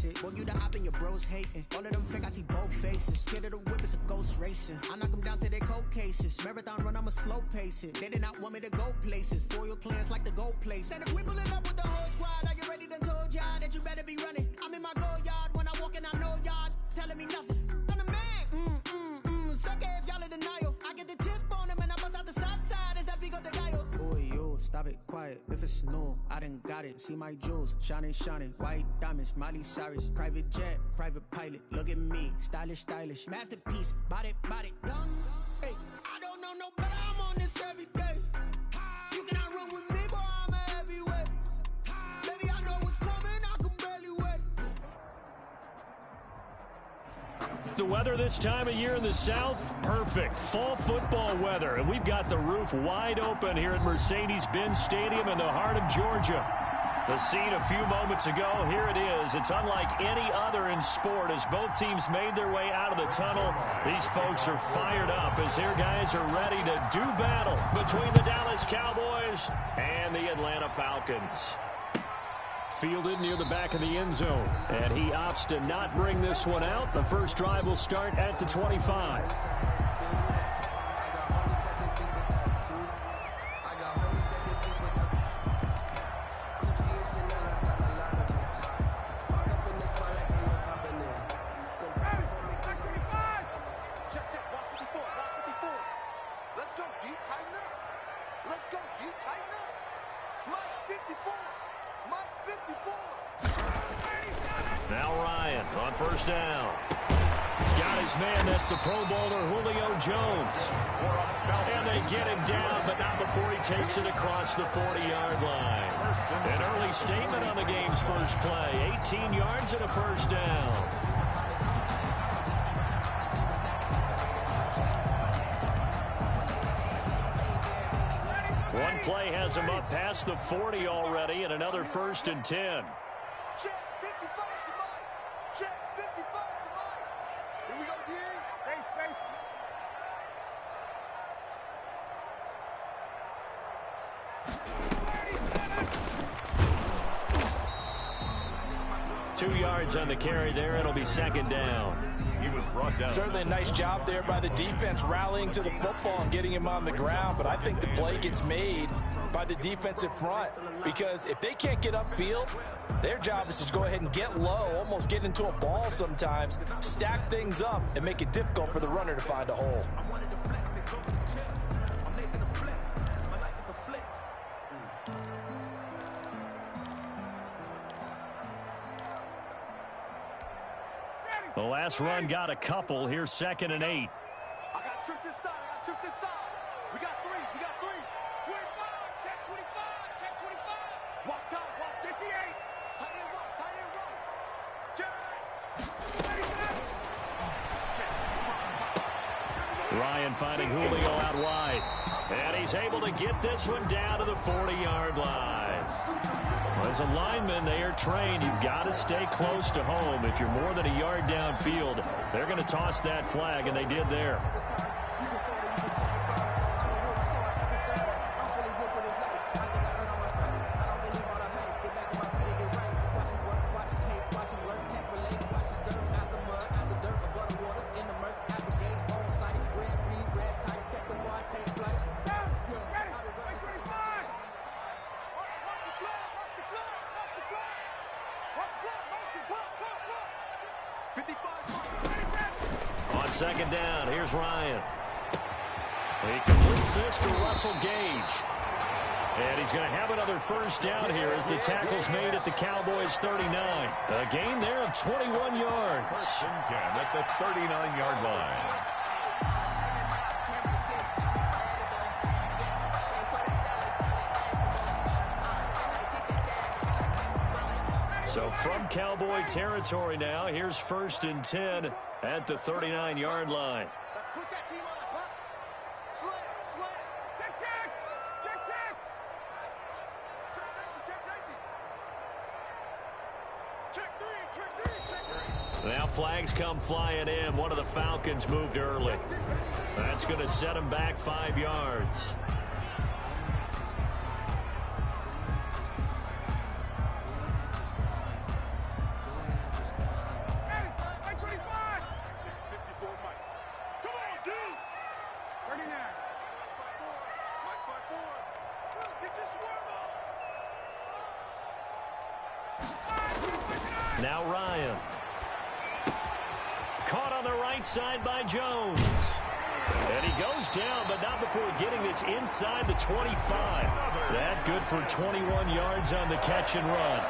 basic. Boy, you the op and your bros hating. All of them fake, I see both faces. Scared of the whip, it's a ghost racing. I knock them down to their cold cases. Marathon run, I'ma slow pace it. They did not want me to go places. Foil plans like the gold place. And if we pulling up with the whole squad, are you ready? Done told y'all that you better be running. I'm in my go yard. When I walk in, I know y'all telling me nothing. I'm the man. Suck it if y'all in denial. I get the chip on them and I bust out the south side. Is that big of the guy? Boy, yo, stop it, quiet. If it's new, I done got it. See my jewels, shining, white diamonds, Miley Cyrus, private jet, private pilot. Look at me, stylish, masterpiece, body, young. Hey, I don't know no better. I'm on this every day. You cannot run with me, boy. I'm a heavyweight. Baby, I know what's coming. I can barely wait. The weather this time of year in the South, perfect. Fall football weather, and we've got the roof wide open here at Mercedes-Benz Stadium in the heart of Georgia. The scene a few moments ago, here it is. It's unlike any other in sport as both teams made their way out of the tunnel. These folks are fired up as their guys are ready to do battle between the Dallas Cowboys and the Atlanta Falcons. Fielded near the back of the end zone, and he opts to not bring this one out. The first drive will start at the 25. Now Ryan on first down. Got his man. That's the Pro Bowler Julio Jones. And they get him down, but not before he takes it across the 40-yard line. An early statement on the game's first play. 18 yards and a first down. One play has him up past the 40 already, and another 1st and 10. Check 55 to Mike. Check 55 to Mike. Here we go, Gears. Space. 2 yards on the carry there. It'll be 2nd down. He was brought down. Certainly a nice job there by the defense rallying to the football and getting him on the ground, but I think the play gets made by the defensive front because if they can't get upfield, their job is to go ahead and get low, almost get into a ball sometimes, stack things up, and make it difficult for the runner to find a hole. The last run got a couple. Here's 2nd and 8. I got trick this side. We got three. 25. Check 25. Check 25. Watch time. Watch 58. Tight end roll. Check. Ryan finding Julio out wide. And he's able to get this one down to the 40-yard line. As a lineman, they are trained. You've got to stay close to home. If you're more than a yard downfield, they're going to toss that flag, and they did there. On 2nd down, here's Ryan. He completes this to Russell Gage. And he's going to have another 1st down here as the tackle's made at the Cowboys' 39. A gain there of 21 yards. 1st and 10 at the 39-yard line. So from Cowboy territory now, here's 1st and 10 at the 39-yard line. Let's put that team on the clock. Slam. Check. Check safety. Now flags come flying in. One of the Falcons moved early. That's going to set him back 5 yards. Now Ryan. Caught on the right side by Jones. And he goes down, but not before getting this inside the 25. That good for 21 yards on the catch and run.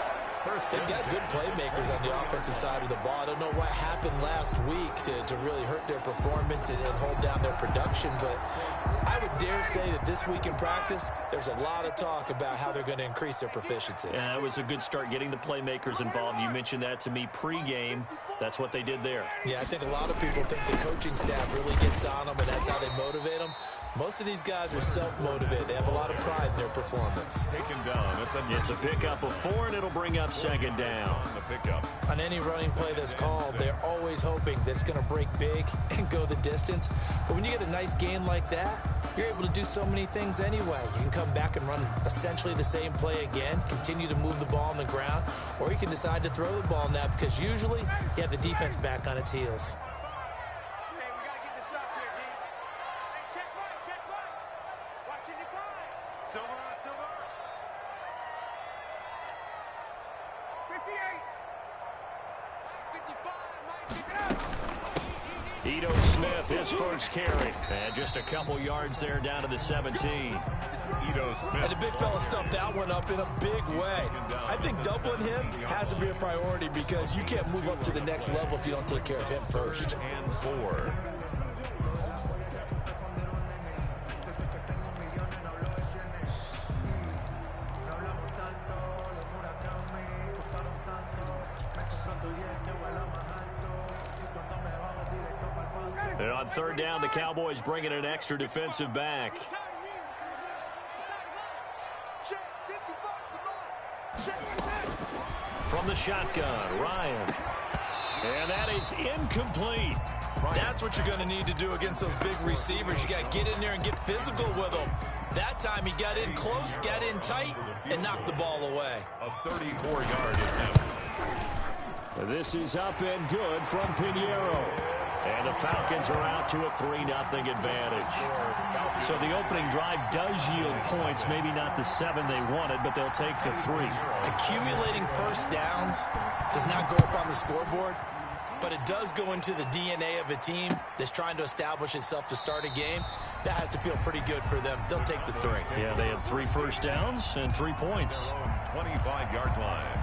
They've got good playmakers on the offensive side of the ball. I don't know what happened last week to really hurt their performance and hold down their production, but I would dare say that this week in practice, there's a lot of talk about how they're going to increase their proficiency. Yeah, it was a good start getting the playmakers involved. You mentioned that to me pregame. That's what they did there. Yeah, I think a lot of people think the coaching staff really gets on them, and that's how they motivate them. Most of these guys are self-motivated. They have a lot of pride in their performance. Taken down at the It's a pickup of 4, and it'll bring up second down. the pickup. On any running play that's called, they're always hoping that it's going to break big and go the distance. But when you get a nice gain like that, you're able to do so many things anyway. You can come back and run essentially the same play again, continue to move the ball on the ground, or you can decide to throw the ball now because usually you have the defense back on its heels. Ito Smith, his first carry. And just a couple yards there down to the 17. Ito Smith. And the big fella stuffed that one up in a big way. I think doubling him has to be a priority because you can't move up to the next level if you don't take care of him first. And 4. And on third down, the Cowboys bringing an extra defensive back. From the shotgun, Ryan. And that is incomplete. That's what you're going to need to do against those big receivers. You got to get in there and get physical with them. That time he got in close, got in tight, and knocked the ball away. A 34-yard attempt. This is up and good from Pinheiro. And the Falcons are out to a 3-0 advantage. So the opening drive does yield points, maybe not the 7 they wanted, but they'll take the 3. Accumulating first downs does not go up on the scoreboard, but it does go into the DNA of a team that's trying to establish itself to start a game. That has to feel pretty good for them. They'll take the 3. Yeah, they had 3 first downs and 3 points. 25-yard line.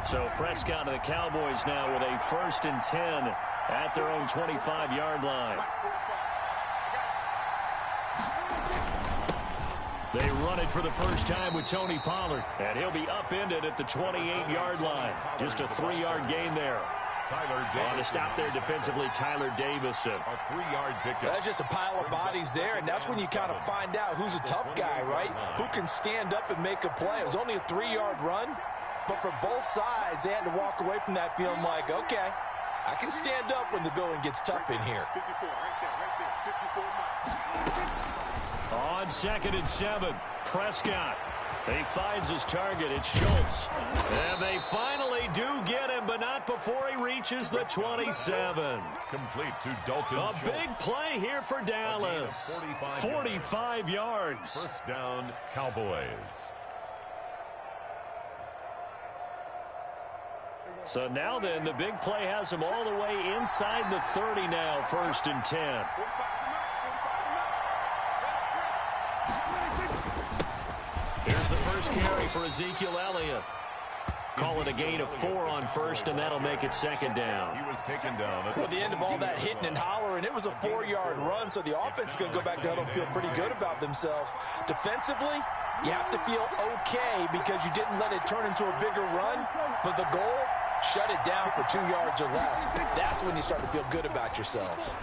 So Prescott and the Cowboys now with a 1st and 10 at their own 25-yard line. They run it for the first time with Tony Pollard, and he'll be upended at the 28-yard line. Just a 3-yard gain there. On to stop there defensively, Tyler Davison. A 3-yard pickup. That's just a pile of bodies there, and that's when you kind of find out who's a tough guy, right? Who can stand up and make a play. It was only a 3-yard run, but for both sides, they had to walk away from that feeling like, okay, I can stand up when the going gets tough in here. 54, right there, 54 miles. On 2nd and 7, Prescott. He finds his target. It's Schultz. And they finally do get him, but not before he reaches the 27. Complete to Dalton A Schultz. big play here for Dallas. 45 yards. First down, Cowboys. So now then, the big play has him all the way inside the 30 now, 1st and 10. Here's the first carry for Ezekiel Elliott. Call it a gain of 4 on 1st, and that'll make it 2nd down. He was taken down. Well, at the end of all that hitting and hollering, it was a 4-yard run, so the offense is going to go back there and feel pretty good about themselves. Defensively, you have to feel okay because you didn't let it turn into a bigger run, but the goal, shut it down for 2 yards or less. That's when you start to feel good about yourselves.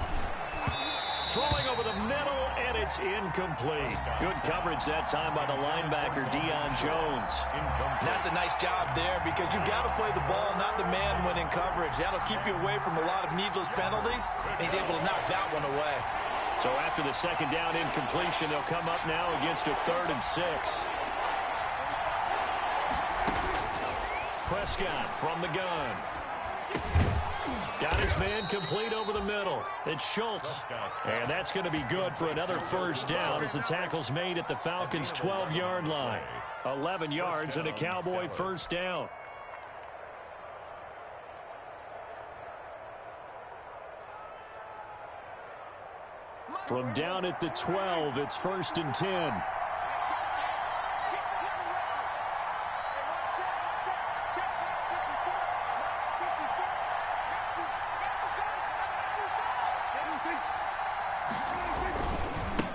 Throwing over the middle, and it's incomplete. Good coverage that time by the linebacker, Deion Jones. That's a nice job there because you've got to play the ball, not the man when in coverage. That'll keep you away from a lot of needless penalties, and he's able to knock that one away. So after the 2nd down incompletion, they'll come up now against a 3rd and 6. Prescott from the gun. Got his man complete over the middle. It's Schultz. And that's going to be good for another first down as the tackle's made at the Falcons' 12-yard line. 11 yards and a Cowboy first down. From down at the 12, it's 1st and 10.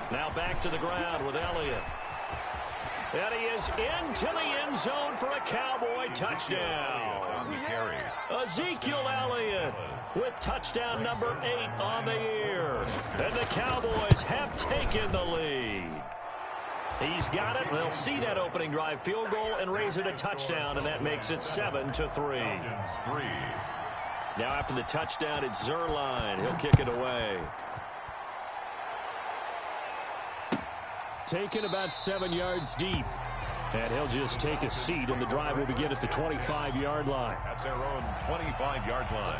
Now back to the ground with Elliott. And he is into the end zone for a Cowboy touchdown. Ezekiel Elliott with touchdown number 8 on the year. And the Cowboys have taken the lead. He's got it. They'll see that opening drive field goal and raise it a touchdown, and that makes it 7-3. Now after the touchdown, it's Zerline. He'll kick it away. Taken about 7 yards deep. And he'll just take a seat, and the drive will begin at the 25-yard line. At their own 25-yard line.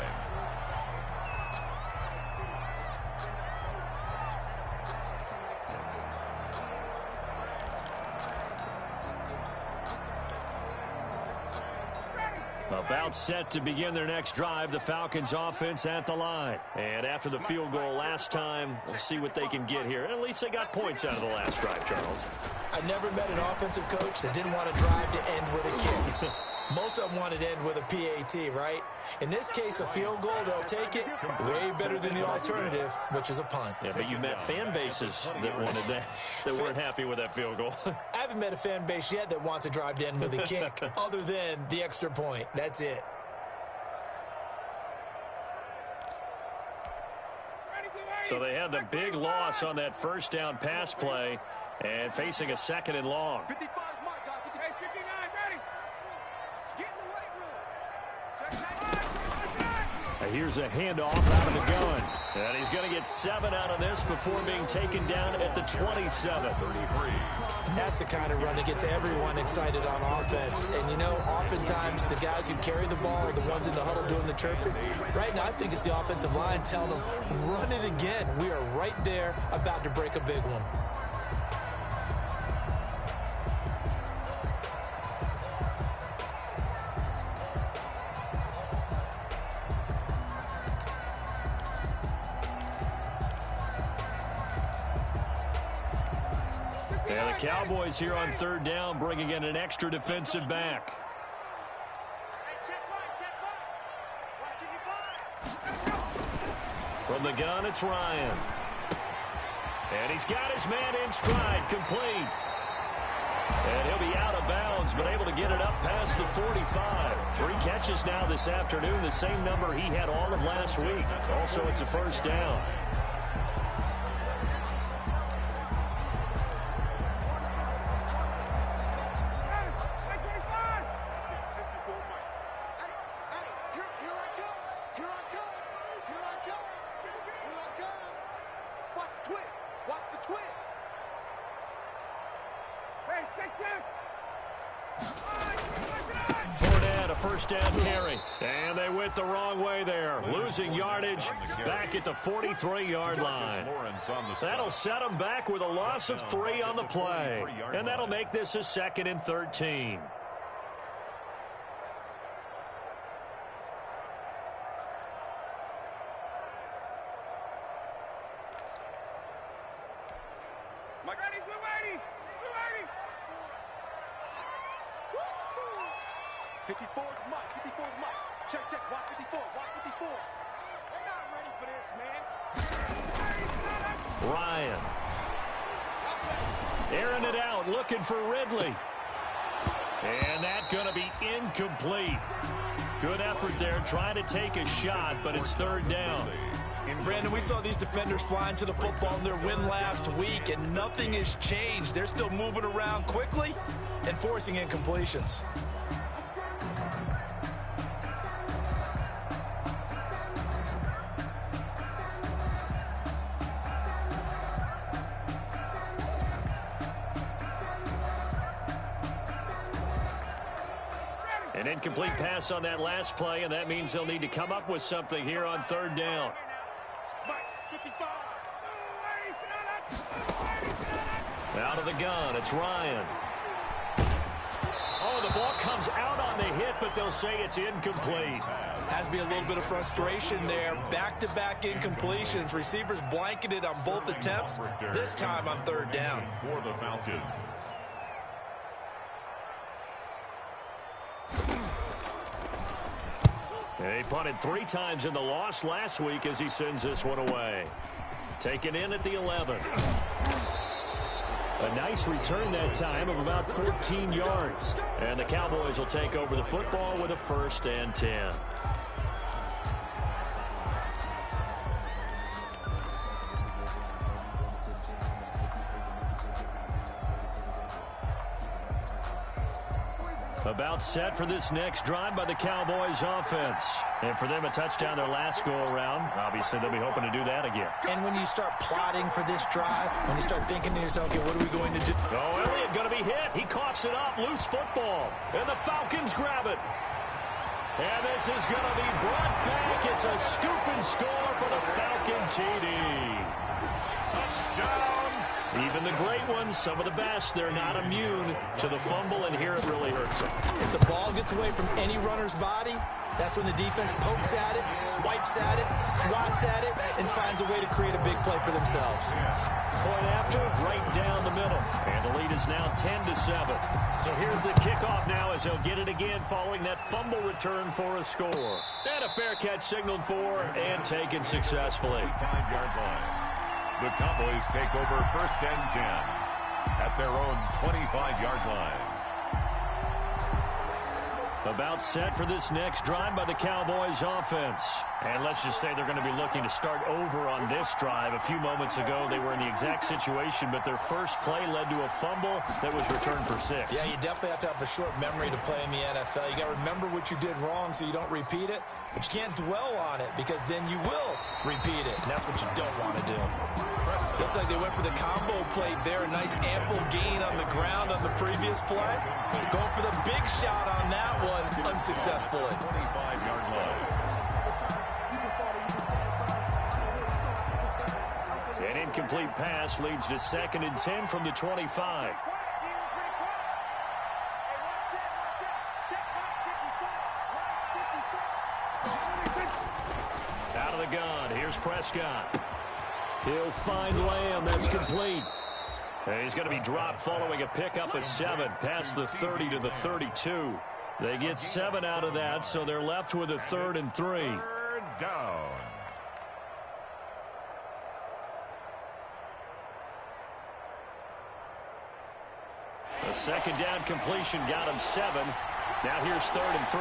About set to begin their next drive, the Falcons offense at the line. And after the field goal last time, we'll see what they can get here. At least they got points out of the last drive, Charles. I never met an offensive coach that didn't want to drive to end with a kick. Most of them wanted to end with a PAT, right? In this case, a field goal, they'll take it way better than the alternative, which is a punt. Yeah, but you met fan bases that wanted that, that weren't happy with that field goal. I haven't met a fan base yet that wants to drive to end with a kick, other than the extra point. That's it. So they had the big loss on that first down pass play and facing a 2nd and long. 55 is my guy. 59, ready. Get in the weight room. Here's a handoff out of the gun. And he's going to get 7 out of this before being taken down at the 27. That's the kind of run that gets everyone excited on offense. And, you know, oftentimes the guys who carry the ball are the ones in the huddle doing the chirping. Right now, I think it's the offensive line telling them, run it again. We are right there about to break a big one. Yeah, the Cowboys here on 3rd down, bringing in an extra defensive back. From the gun, it's Ryan. And he's got his man in stride, complete. And he'll be out of bounds, but able to get it up past the 45. 3 catches now this afternoon, the same number he had all of last week. Also, it's a first down. First down carry. And they went the wrong way there. Losing yardage back at the 43-yard line. That'll set them back with a loss of 3 on the play. And that'll make this a 2nd and 13. Ryan. Airing it out, looking for Ridley. And that's going to be incomplete. Good effort there, trying to take a shot, but it's 3rd down. Brandon, we saw these defenders flying to the football in their win last week, and nothing has changed. They're still moving around quickly and forcing incompletions. An incomplete pass on that last play, and that means they'll need to come up with something here on third down. Out of the gun, it's Ryan. Oh, the ball comes out on the hit, but they'll say it's incomplete. Has to be a little bit of frustration there. Back-to-back incompletions. Receivers blanketed on both attempts, this time on third down. For the Falcons. He punted 3 times in the loss last week as he sends this one away. Taken in at the 11. A nice return that time of about 14 yards. And the Cowboys will take over the football with a 1st and 10. About set for this next drive by the Cowboys offense. And for them, a touchdown their last go-around. Obviously, they'll be hoping to do that again. And when you start plotting for this drive, when you start thinking to yourself, okay, what are we going to do? Oh, Elliott going to be hit. He coughs it up. Loose football. And the Falcons grab it. And this is going to be brought back. It's a scoop and score for the Falcon TD. Touchdown. Even the great ones, some of the best, they're not immune to the fumble, and here it really hurts them. If the ball gets away from any runner's body, that's when the defense pokes at it, swipes at it, swats at it, and finds a way to create a big play for themselves. Point after, right down the middle. And the lead is now 10-7. So here's the kickoff now as he'll get it again following that fumble return for a score. And a fair catch signaled for and taken successfully. 5-yard line. The Cowboys take over 1st and 10 at their own 25-yard line. About set for this next drive by the Cowboys offense. And let's just say they're going to be looking to start over on this drive. A few moments ago, they were in the exact situation, but their first play led to a fumble that was returned for 6. Yeah, you definitely have to have a short memory to play in the NFL. You got to remember what you did wrong so you don't repeat it, but you can't dwell on it because then you will repeat it, and that's what you don't want to do. Looks like they went for the combo play there. A nice ample gain on the ground on the previous play. Going for the big shot on that one unsuccessfully. 25-yard line. An incomplete pass leads to 2nd and 10 from the 25. Out of the gun, here's Prescott. He'll find Lamb. That's complete. And he's going to be dropped following a pickup of 7 past the 30 to the 32. They get 7 out of that, so they're left with a 3rd and 3. 3rd down. A 2nd down completion got him 7. Now here's 3rd and 3.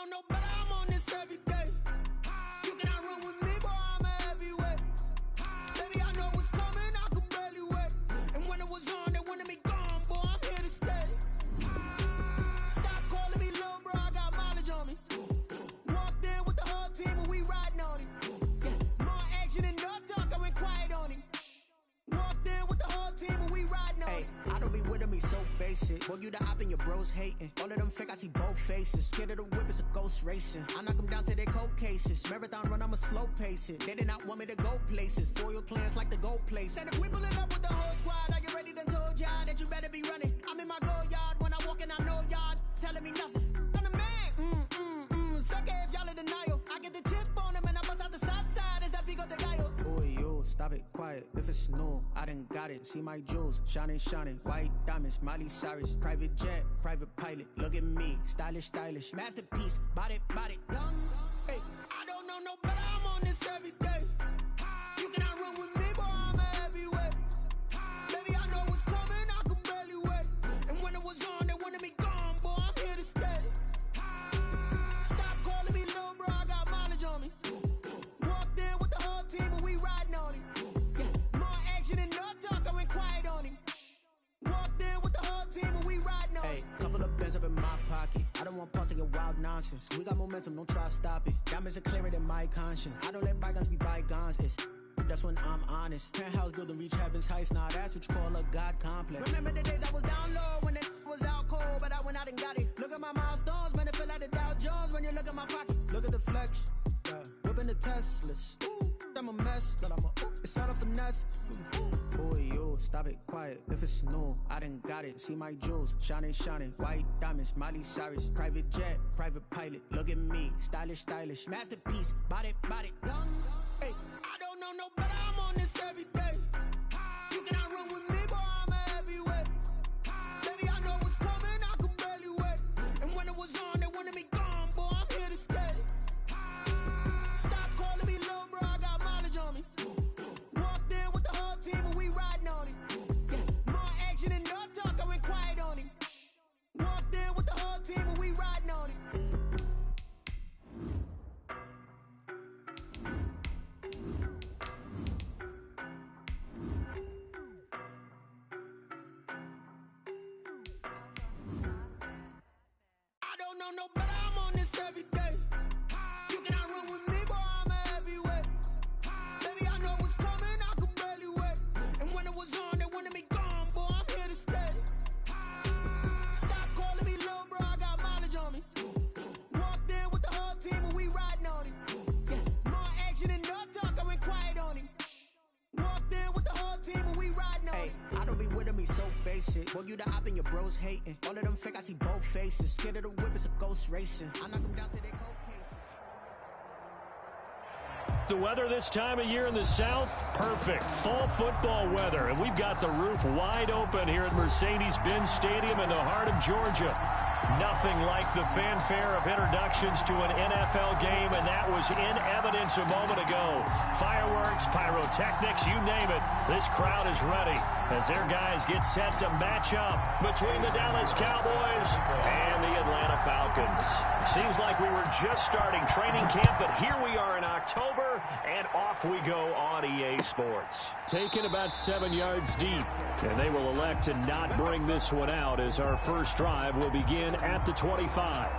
No, but I'm on this every day. You cannot run with me, boy, I'm a heavyweight. Baby, I know what's coming, I could barely wait. And when it was on, they wanted me gone, boy, I'm here to stay. Stop calling me little bro, I got mileage on me. Walked in with the whole team and we riding on it. Yeah, more action and no talk, I went quiet on him. Walked in with the whole team and we riding on it. I don't be with me so basic. Boy, you the op and your bros hating. All of them fake, I see both faces. Scared of the whip, it's a ghost racing. I knock them down to their cold cases. Marathon run, I'ma slow pace it. They did not want me to go places. Foil plans like the gold place. And if we pulling up with the whole squad, I get ready to told y'all that you better be running. I'm in my go yard when I walk in, I know y'all telling me nothing. I'm the man. Suck it if y'all in denial. I get the chip on them and I bust out the south side. Is that big of the guy? Boy, yo, stop it, quiet. If it's new, I done got it. See my jewels, shining, shining. White diamonds, Miley Cyrus. Private jet, private pilot. Look at me, stylish, stylish. Masterpiece, body, young. Hey, I don't know no better. I'm on this every day. You cannot run with me, boy, I'm a heavyweight. Baby, I know what's coming, I could don't want pause to get wild nonsense. We got momentum, don't try to stop it. Diamonds are clearer than my conscience. I don't let bygones be bygones. That's when I'm honest. Penthouse building, reach heaven's heights. Nah, that's what you call a God complex. Remember the days I was down low when it was out cold, but I went out and got it. Look at my milestones, man, it feel like the Dow Jones when you look at my pocket. Look at the flex, yeah. Whipping the Teslas. Ooh, I'm a mess, but it's all a finesse. Boy, you stop it, quiet. If it's new, I done got it. See my jewels, shining, shining. White diamonds, Miley Cyrus. Private jet, private pilot. Look at me, stylish, stylish. Masterpiece, body, young. Hey, I don't know no better. I'm on this every day. You cannot run with me, boy. I'm a heavyweight. Baby, I know what's coming. I could barely wait. And when it was on, they wanted me gone, boy. I'm here to stay. Stop calling me little bro. I got mileage on me. Walked in with the whole team and we riding on it. More action and no talk. I went quiet on it. Walked in with the whole team and we riding on it. No better, I'm on this every day. You cannot run with me, boy, I'm a heavyweight. Baby, I know what's coming, I could barely wait. And when it was on, they wanted me gone, boy, I'm here to stay. Stop calling me little bro, I got mileage on me. Walked in with the whole team and we riding on it. More action and no talk, I went quiet on it. Walked in with the whole team and we riding on it. I don't be with me so basic. Boy, you the op and your bros hating. All of them fake, I see both faces. Scared of the whip, it's a ghost racing. I knock them down to their cold cases. The weather this time of year in the South, perfect. Fall football weather. And we've got the roof wide open here at Mercedes-Benz Stadium in the heart of Georgia. Nothing like the fanfare of introductions to an NFL game, and that was in evidence a moment ago. Fireworks, pyrotechnics, you name it. This crowd is ready as their guys get set to match up between the Dallas Cowboys and the Atlanta Falcons. Seems like we were just starting training camp, but here we are in October, and off we go on EA Sports. Taken about 7 yards deep, and they will elect to not bring this one out as our first drive will begin at the 25.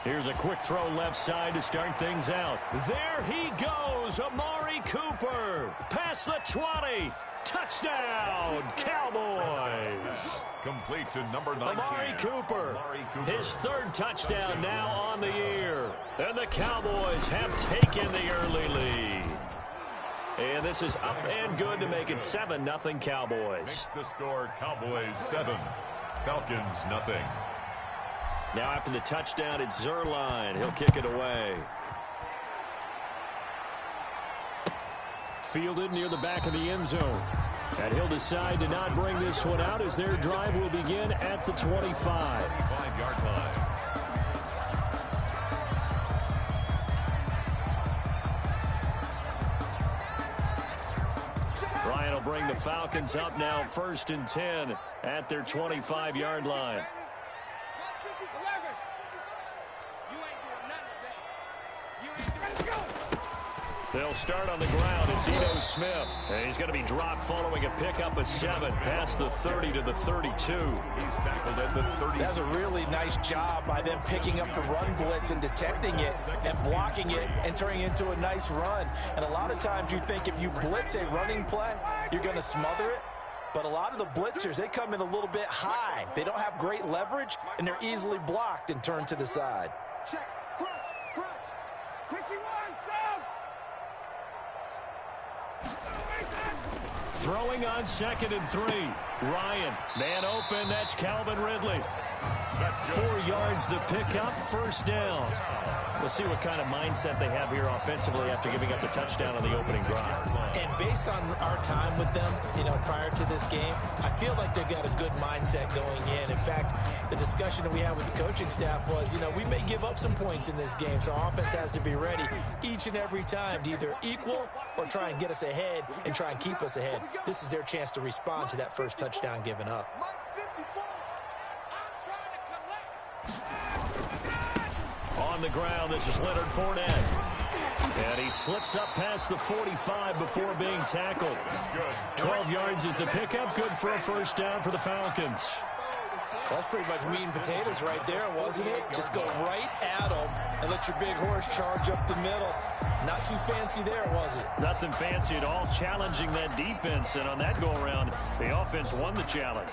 Here's a quick throw left side to start things out. There he goes, Amari Cooper. Past the 20. Touchdown, Cowboys. Complete to number 19. Amari Cooper. His third touchdown now on the year. And the Cowboys have taken the early lead. And this is up and good to make it 7-0 Cowboys. Makes the score Cowboys 7, Falcons 0. Now after the touchdown, it's Zerline. He'll kick it away. Fielded near the back of the end zone. And he'll decide to not bring this one out as their drive will begin at the 25. 25-yard line. Ryan will bring the Falcons up now 1st and 10 at their 25-yard line. They'll start on the ground. It's Ito Smith. And he's going to be dropped following a pickup of 7 past the 30 to the 32. He's tackled at the 30. That's a really nice job by them picking up the run blitz and detecting it and blocking it and turning it into a nice run. And a lot of times you think if you blitz a running play, you're going to smother it. But a lot of the blitzers, they come in a little bit high. They don't have great leverage, and they're easily blocked and turned to the side. Check, crunch, quickie one, Sam. Throwing on 2nd and 3. Ryan, man open, that's Calvin Ridley. 4 yards the pickup, first down. We'll see what kind of mindset they have here offensively after giving up the touchdown on the opening drive. And based on our time with them, prior to this game, I feel like they've got a good mindset going in. In fact, the discussion that we had with the coaching staff was, we may give up some points in this game, so our offense has to be ready each and every time to either equal or try and get us ahead and try and keep us ahead. This is their chance to respond to that first touchdown given up. On the ground, this is Leonard Fournette. And he slips up past the 45 before being tackled. 12 yards is the pickup. Good for a first down for the Falcons. That's pretty much meat and potatoes right there, wasn't it? Just go right at them and let your big horse charge up the middle. Not too fancy there, was it? Nothing fancy at all, challenging that defense. And on that go-around, the offense won the challenge.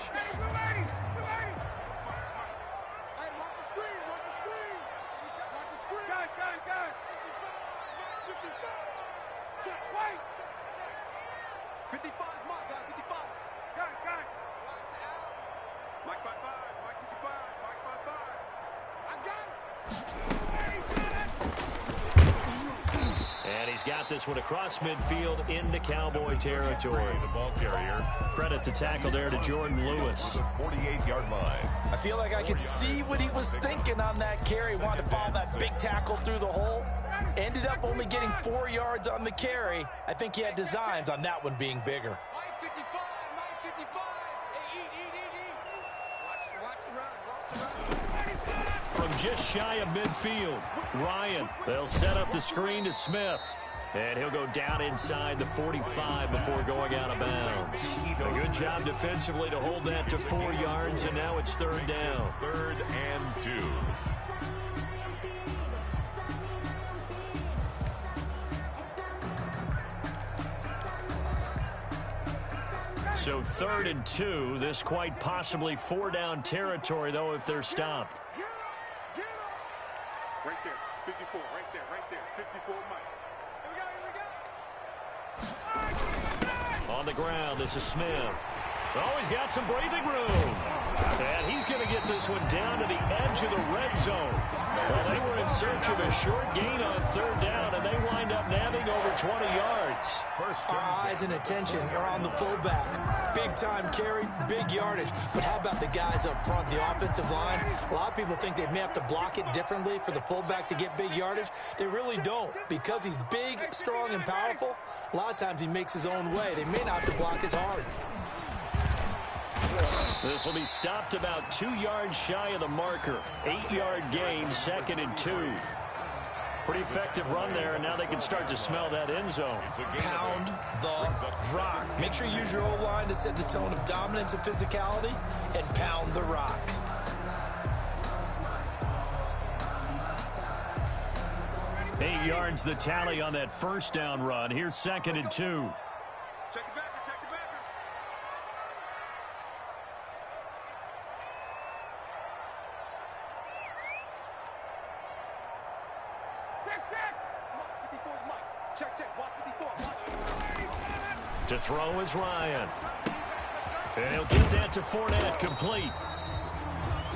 Got this one across midfield into Cowboy territory. The ball carrier. Credit the tackle there to Jordan Lewis. 48-yard line. I feel like I could see what he was thinking on that carry. Wanted to follow that big tackle through the hole. Ended up only getting 4 yards on the carry. I think he had designs on that one being bigger. From just shy of midfield, Ryan. They'll set up the screen to Smith. And he'll go down inside the 45 before going out of bounds. A good job defensively to hold that to 4 yards, and now it's third down. 3rd and 2. So 3rd and 2. This quite possibly 4-down territory, though, if they're stopped. Right there, 54, right there, 54, Mike. On the ground, this is Smith. Oh, he's got some breathing room. And he's going to get this one down to the edge of the red zone. Well, they were in search of a short gain on 3rd down, and they wind up nabbing over 20 yards. Our eyes and attention are on the fullback. Big time carry, big yardage. But how about the guys up front, the offensive line? A lot of people think they may have to block it differently for the fullback to get big yardage. They really don't. Because he's big, strong, and powerful, a lot of times he makes his own way. They may not have to block as hard. This will be stopped about 2 yards shy of the marker. 8-yard gain, 2nd and 2. Pretty effective run there, and now they can start to smell that end zone. Pound the rock. Make sure you use your O-line to set the tone of dominance and physicality, and pound the rock. Eight yards the tally on that first down run. Here's 2nd and 2. Check the backer, check the backer. Check, watch 54, Mike. To throw is Ryan. And he'll get that to Fournette, complete.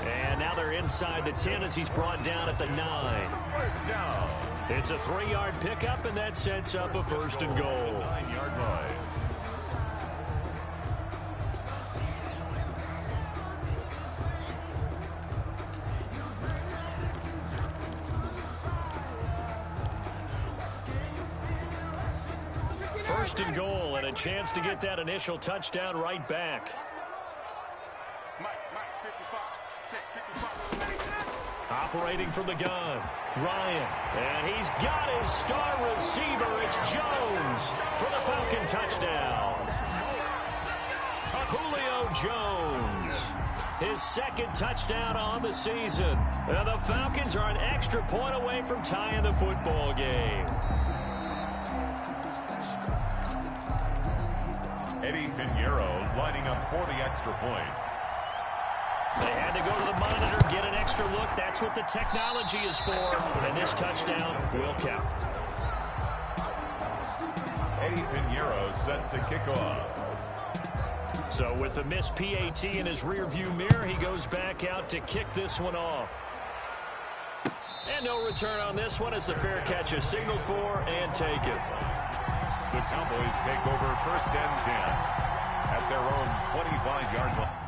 And now they're inside the 10 as he's brought down at the 9. First down. It's a 3-yard pickup, and that sets up a 1st and goal. 9-yard line. First and goal, and a chance to get that initial touchdown right back. Mike, 55. Check, 55. Operating from the gun, Ryan. And he's got his star receiver. It's Jones for the Falcon touchdown. Julio Jones. His 2nd touchdown on the season. And the Falcons are an extra point away from tying the football game. Eddie Pinheiro lining up for the extra point. They had to go to the monitor, get an extra look. That's what the technology is for. And this touchdown will count. Eddie Pinheiro set to kick off. So with the missed PAT in his rearview mirror, he goes back out to kick this one off. And no return on this one as the fair catch is signaled for and taken. The Cowboys take over 1st and 10 at their own 25-yard line.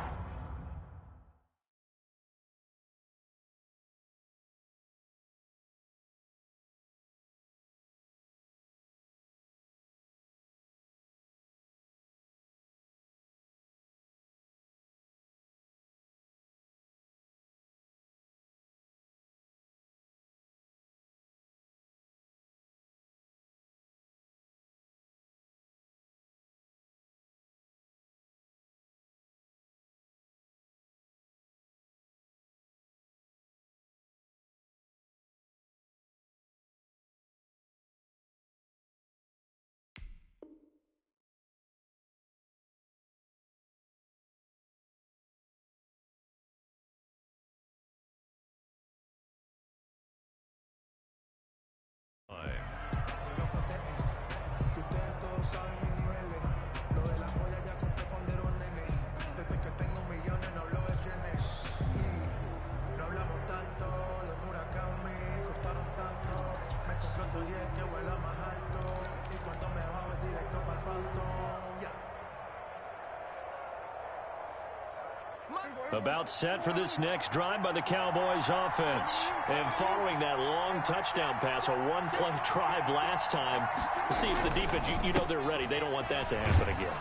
About set for this next drive by the Cowboys offense. And following that long touchdown pass, a one-play drive last time, see if the defense, you know they're ready. They don't want that to happen again.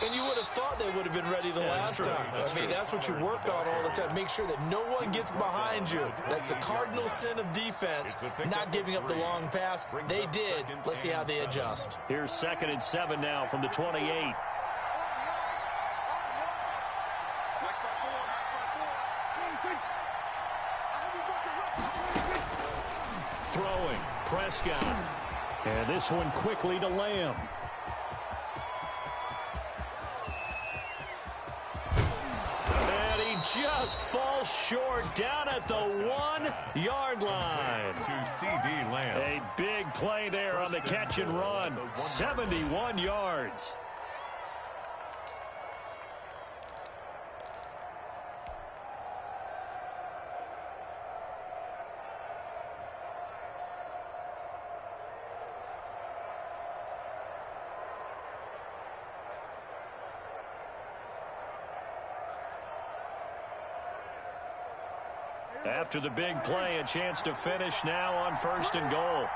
And you would have thought they would have been ready the last time. That's what you work on all the time. Make sure that no one gets behind you. That's the cardinal sin of defense, not giving up the long pass. They did. Let's see how they adjust. Here's 2nd and 7 now from the 28. Throwing, Prescott. And this one quickly to Lamb. And he just falls short down at the 1-yard line. To C.D. Lamb. A big play there on the catch and run. 71 yards. After the big play, a chance to finish now on 1st and goal.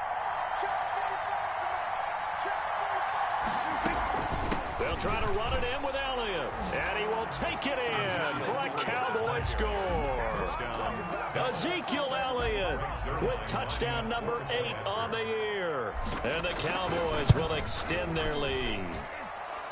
They'll try to run it in with Elliott, and he will take it in for a Cowboy score. Ezekiel Elliott with touchdown number 8 on the year. And the Cowboys will extend their lead.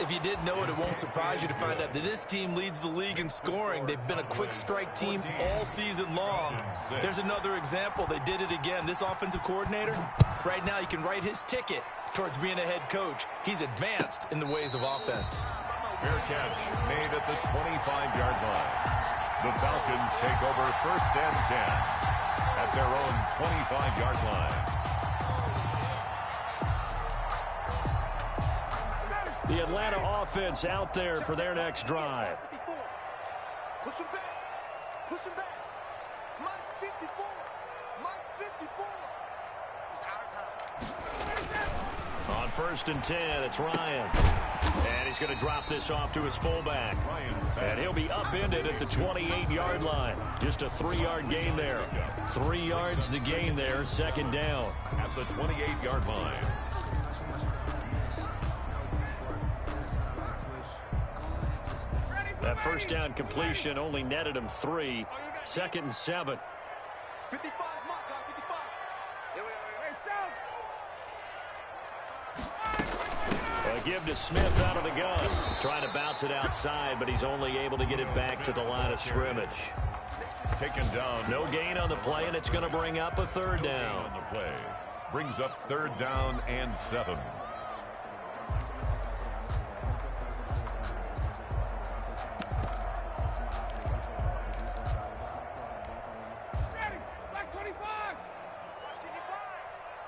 If you didn't know it, it won't surprise you to find out that this team leads the league in scoring. They've been a quick strike team all season long. There's another example. They did it again. This offensive coordinator, right now, you can write his ticket towards being a head coach. He's advanced in the ways of offense. Fair catch made at the 25-yard line. The Falcons take over 1st and 10 at their own 25-yard line. The Atlanta offense out there for their next drive. Push him back. Push him back. Mike 54. Mike 54. It's our time. On 1st and 10, it's Ryan. And he's going to drop this off to his fullback. And he'll be upended at the 28-yard line. Just a 3-yard gain there. 3 yards the gain there, 2nd down. At the 28-yard line. That 1st down completion only netted him 3. 2nd and 7. 55, Mike, 55. Here we are. A give to Smith out of the gun. Trying to bounce it outside, but he's only able to get it back to the line of scrimmage. Taken down. No gain on the play, and it's going to bring up a 3rd down. On the play. Brings up 3rd down and 7.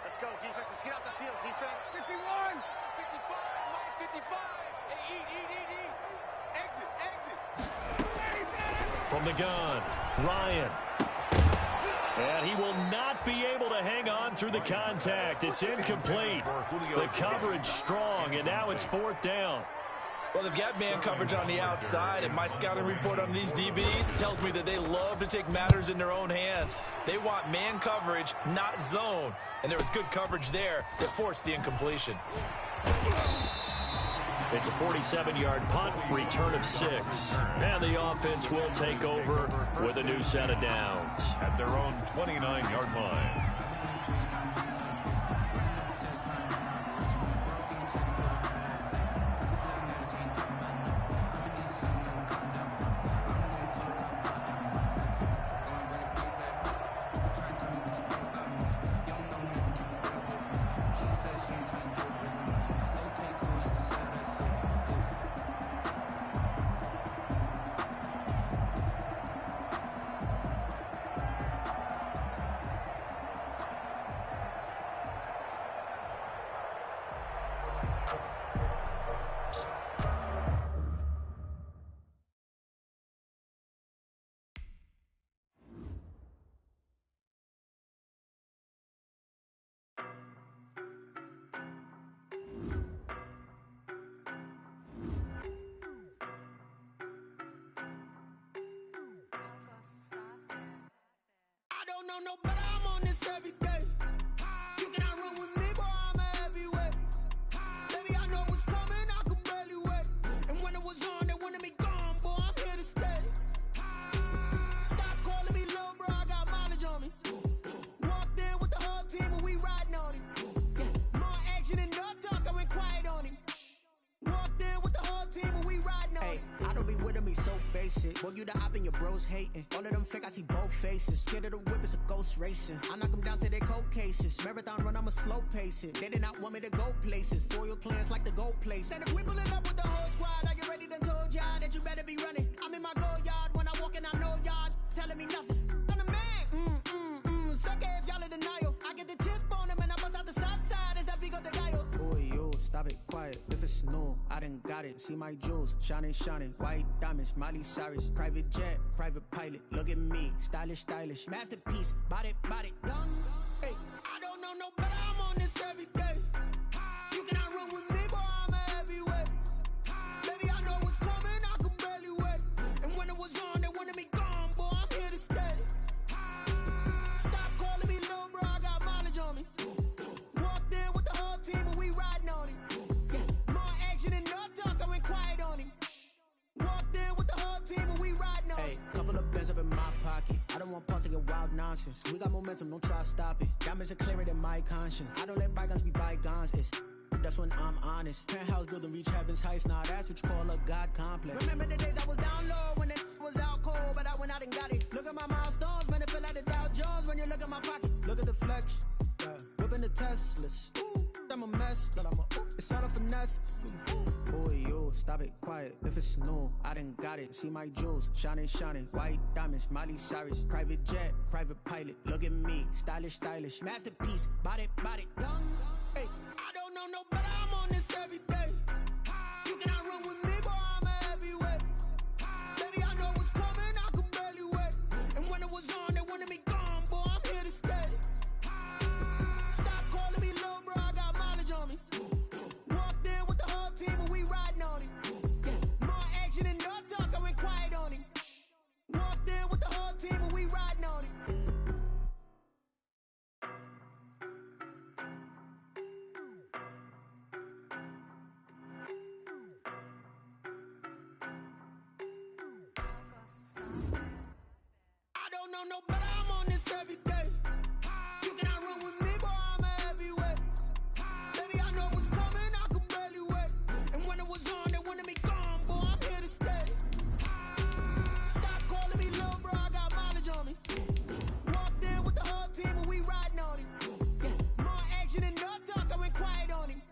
Let's go, defense. Let's get out the field, defense. 51. 55, Mike 55. Hey, eat. From the gun, Ryan. And he will not be able to hang on through the contact. It's incomplete. The coverage strong, and now it's 4th down. Well, they've got man coverage on the outside, and my scouting report on these DBs tells me that they love to take matters in their own hands. They want man coverage, not zone. And there was good coverage there that forced the incompletion. It's a 47-yard punt, return of 6. And the offense will take over with a new set of downs. At their own 29-yard line. No, but I'm on this every day. You cannot run with me, boy, I'm a heavyweight. Baby, I know what's coming, I could barely wait. And when it was on, they wanted me gone, boy, I'm here to stay. Stop calling me little bro, I got mileage on me. Walked in with the whole team and we riding on him. Yeah, more action and no talk, I went quiet on him. Walked in with the whole team and we riding on him. I don't be with him, he's so basic. Boy, you the op and your bros hating. All of them fake, I see both faces. Scared of the whip, it's a ghost racing. I knock them down to their cold cases. Marathon run, I'ma slow pace it. They did not want me to go places. Foil plans like the gold place. And if we pulling up with the whole squad, are you ready? Done told y'all that you better be running. I'm in my go yard when I walk in, I know y'all telling me nothing. I'm the man. Suck it if y'all in denial. I get the chip on them and I bust out the south side. Is that big of the guy? Boy, yo, stop it, quiet. If it's new, I done got it. See my jewels, shining, white diamonds, Miley Cyrus, private jet, private pilot. Look at me, stylish, masterpiece, body, young. Hey, I don't know no better. I'm on this every day. You cannot run with me, boy, I'm a heavyweight. Baby, I know what's coming, I could barely wait. And when it was on, they wanted me gone, boy, I'm here to stay. Stop calling me little bro, I got mileage on me. Walked in with the whole team and we riding on him. Yeah, more action and no talk, I went quiet on him. Walked in with the whole team and we riding on him. Hey, couple of bands up in my pocket. I don't want pulse to get wild nonsense. We got momentum, don't try to stop it. Diamonds are clearer than my conscience. I don't let bygones be bygones. That's when I'm honest. Penthouse building, reach heaven's heights. Now that's what you call a God complex. Remember the days I was down low when it was out cold, but I went out and got it. Look at my milestones, man, it feel like the Dow Jones when you look at my pocket. Look at the flex, whipping the Teslas. I'm a mess, but it's all a finesse. Boy, yo, stop it, quiet. If it's new, I done got it. See my jewels, shining, white diamonds, Miley Cyrus, private jet, private pilot. Look at me, stylish, masterpiece, body, young. Hey, I don't know no better. I'm on this every day. You cannot run with me, boy, I'm a heavyweight. Baby, I know what's coming, I could barely wait. And when it was on, they wanted me gone, boy, I'm here to stay. Stop calling me little bro, I got mileage on me. Walked in with the whole team and we riding on him. Yeah, more action and no talk, I went quiet on him. Walked in with the whole team and we riding on him. I don't know no better. I'm on this every day. You cannot run with me, boy, I'm a heavyweight. Baby, I know what's coming, I could barely wait. And when it was on, they wanted me gone, boy, I'm here to stay. Stop calling me little bro, I got mileage on me. Walked in with the whole team and we riding on him. Yeah, more action and no talk, I went quiet on him.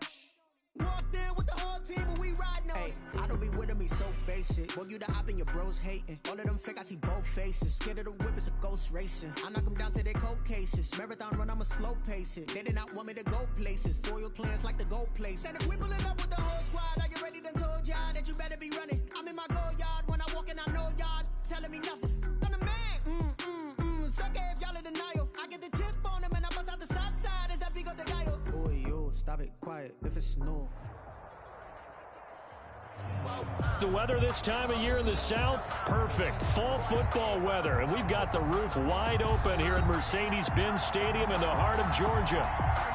Walked in with the whole team and we riding on him. I don't be with him, he's so basic. Boy, you the op and your bros hating. All of them fake, I see both faces. Scared of the whip, it's a ghost racing. I knock them down to their cold cases. Marathon run, I'ma slow pace it. They did not want me to go places. Foil plans like the gold place. And if we pulling up with the whole squad, are you ready? Done told y'all that you better be running. I'm in my go yard when I walk in, I know y'all telling me nothing. it's new. The weather this time of year in the South, perfect. Fall football weather, and we've got the roof wide open here at Mercedes-Benz Stadium in the heart of Georgia.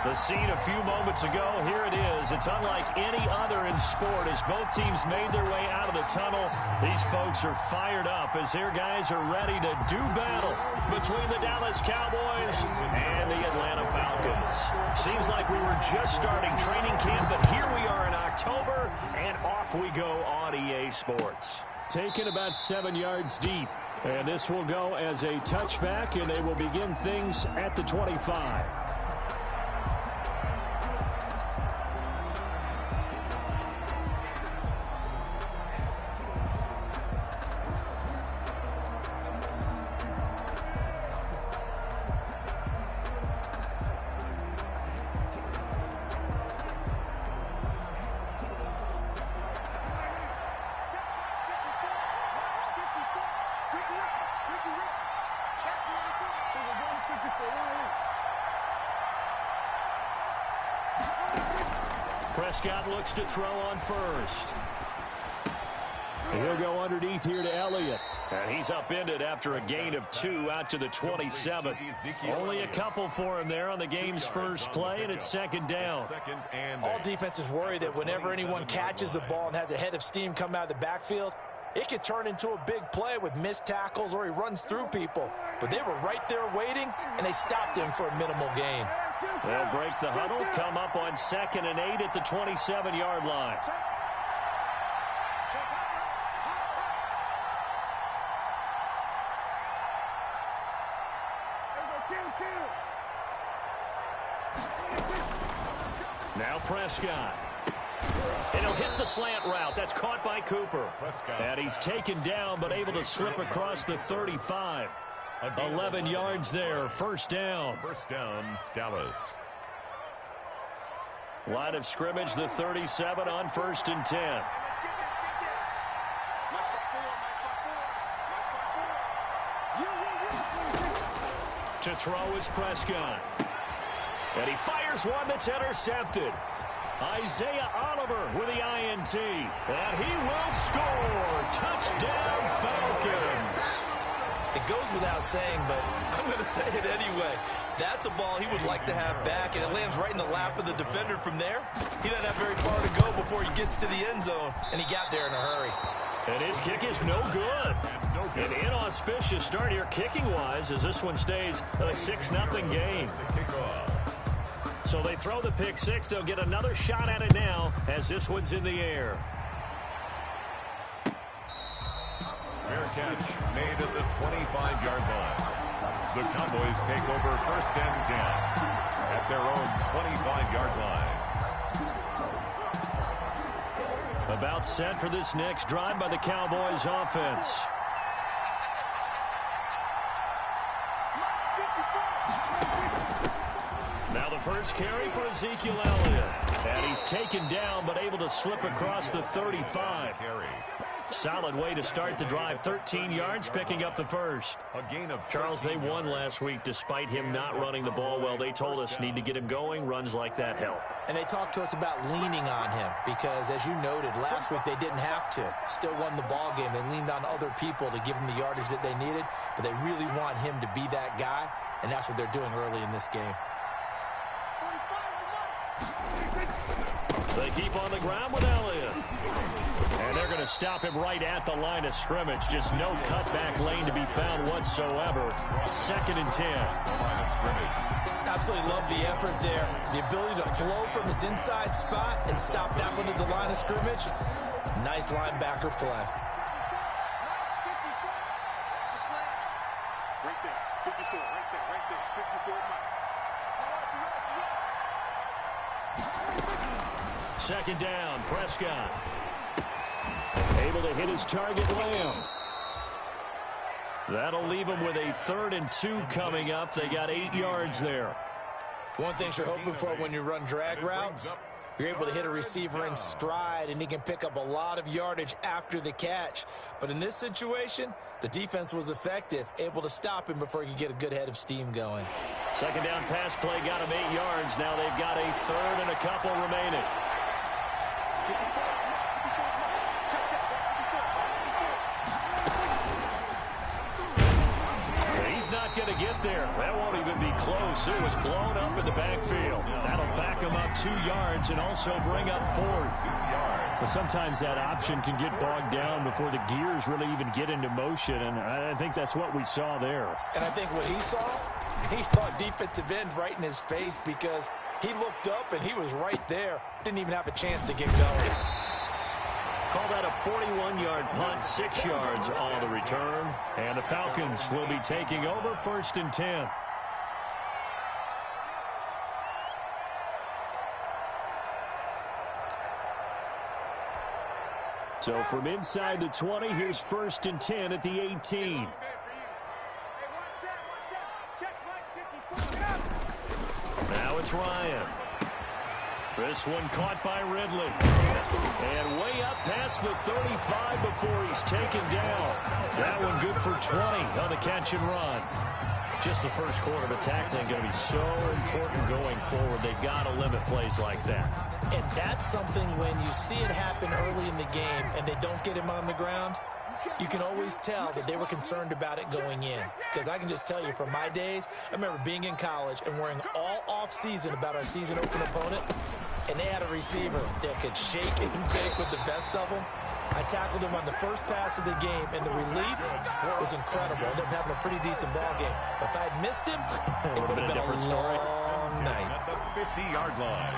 The scene a few moments ago, here it is. It's unlike any other in sport as both teams made their way out of the tunnel. These folks are fired up as their guys are ready to do battle between the Dallas Cowboys and the Atlanta Falcons. Seems like we were just starting training camp, but here we are in October, and off we go on EA Sports. Taken about 7 yards deep, and this will go as a touchback, and they will begin things at the 25. Prescott looks to throw on first. He'll go underneath here to Elliott. And he's upended after a gain of 2 out to the 27. Only a couple for him there on the game's first play, and it's second down. All defenses worry that whenever anyone catches the ball and has a head of steam come out of the backfield, it could turn into a big play with missed tackles or he runs through people. But they were right there waiting, and they stopped him for a minimal gain. They'll break the huddle, come up on 2nd and 8 at the 27-yard line. Now Prescott. And he'll hit the slant route. That's caught by Cooper. And he's taken down but able to slip across the 35. 11 yards there. First down. First down, Dallas. Line of scrimmage, the 37 on 1st and 10. To throw is Prescott. And he fires one that's intercepted. Isaiah Oliver with the INT. And he will score. Touchdown, Falcons. It goes without saying, but I'm going to say it anyway. That's a ball he would like to have back, and it lands right in the lap of the defender from there. He doesn't have very far to go before he gets to the end zone, and he got there in a hurry. And his kick is no good. An inauspicious start here kicking-wise as this one stays a 6-0 game. So they throw the pick six. They'll get another shot at it now as this one's in the air. Fair catch made at the 25-yard line. The Cowboys take over 1st and 10 at their own 25-yard line. About set for this next drive by the Cowboys offense. Now the first carry for Ezekiel Elliott. And he's taken down but able to slip across the 35. Solid way to start the drive. 13 yards, picking up the first. Charles, they won last week despite him not running the ball well. They told us need to get him going. Runs like that help. And they talked to us about leaning on him because, as you noted, last week they didn't have to. Still won the ball game. They leaned on other people to give them the yardage that they needed, but they really want him to be that guy, and that's what they're doing early in this game. They keep on the ground with Elliott. And they're going to stop him right at the line of scrimmage. Just no cutback lane to be found whatsoever. 2nd and 10. Absolutely love the effort there. The ability to flow from his inside spot and stop that one at the line of scrimmage. Nice linebacker play. Right there. 54, right there, right there. 54, Second down, Prescott. Able to hit his target, Lamb. That'll leave him with a 3rd and 2 coming up. They got 8 yards there. One thing you're hoping for when you run drag routes, you're able to hit a receiver in stride, and he can pick up a lot of yardage after the catch. But in this situation, the defense was effective, able to stop him before he could get a good head of steam going. Second down pass play got him 8 yards. Now they've got a 3rd and a couple remaining. He's not going to get there. That won't even be close. It was blown up in the backfield. That'll back him up 2 yards and also bring up 4th. Well, sometimes that option can get bogged down before the gears really even get into motion, and I think that's what we saw there. And I think what he saw defensive end right in his face, because he looked up and he was right there. Didn't even have a chance to get going. Call that a 41-yard punt, 6 yards on the return. And the Falcons will be taking over 1st and 10. So from inside the 20, here's 1st and 10 at the 18. Now it's Ryan. This one caught by Ridley. And way up past the 35 before he's taken down. That one good for 20 on the catch and run. Just the first quarter of tackling going to be so important going forward. They've got to limit plays like that. And that's something when you see it happen early in the game and they don't get him on the ground, you can always tell that they were concerned about it going in. Because I can just tell you from my days, I remember being in college and worrying all off-season about our season opener opponent, and they had a receiver that could shake and bake with the best of them. I tackled him on the first pass of the game, and the relief was incredible. Ended up having a pretty decent ball game. But if I had missed him, it would have been a long night. At the 50-yard line.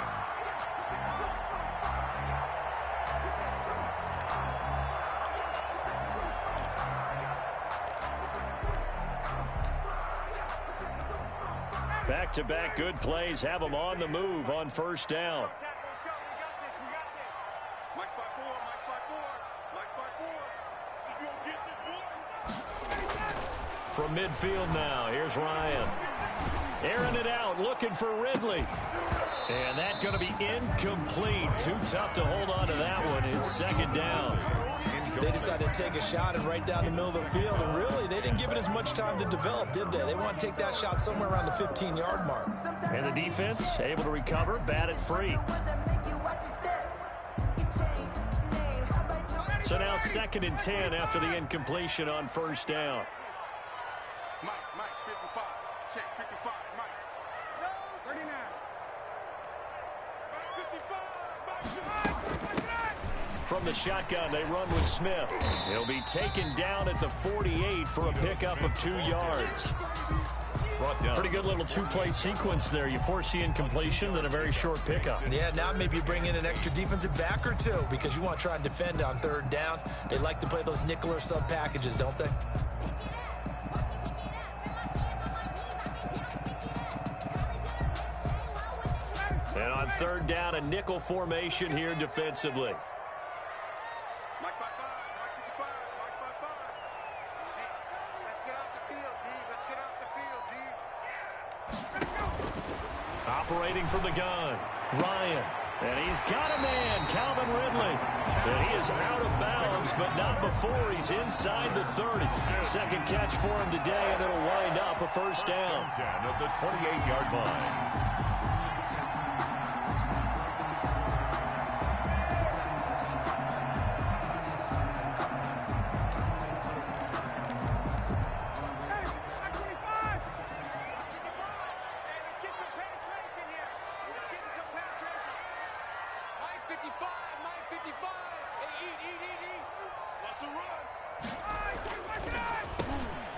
Back-to-back good plays have them on the move on 1st down. From midfield now, here's Ryan. Airing it out, looking for Ridley. And that's going to be incomplete. Too tough to hold on to that one. It's 2nd down. They decided to take a shot and right down the middle of the field, and really, they didn't give it as much time to develop, did they? They want to take that shot somewhere around the 15-yard mark. And the defense able to recover, batted free. So now 2nd and 10 after the incompletion on 1st down. Mike, 55. Check, 55, Mike. No, 39. Mike, 55. From the shotgun, they run with Smith. He'll be taken down at the 48 for a pickup of 2 yards. Pretty good little 2-play sequence there. You force the incompletion, then a very short pickup. Yeah, now maybe you bring in an extra defensive back or two because you want to try and defend on 3rd down. They like to play those nickel or sub packages, don't they? And on 3rd down, a nickel formation here defensively. Mike 55, Mike 55, Mike 55. Hey, let's get off the field, D. Let's get off the field, D. Operating from the gun, Ryan. And he's got a man, Calvin Ridley. And he is out of bounds, but not before he's inside the 30. 2nd catch for him today, and it'll wind up a 1st down. 10 at the 28-yard line.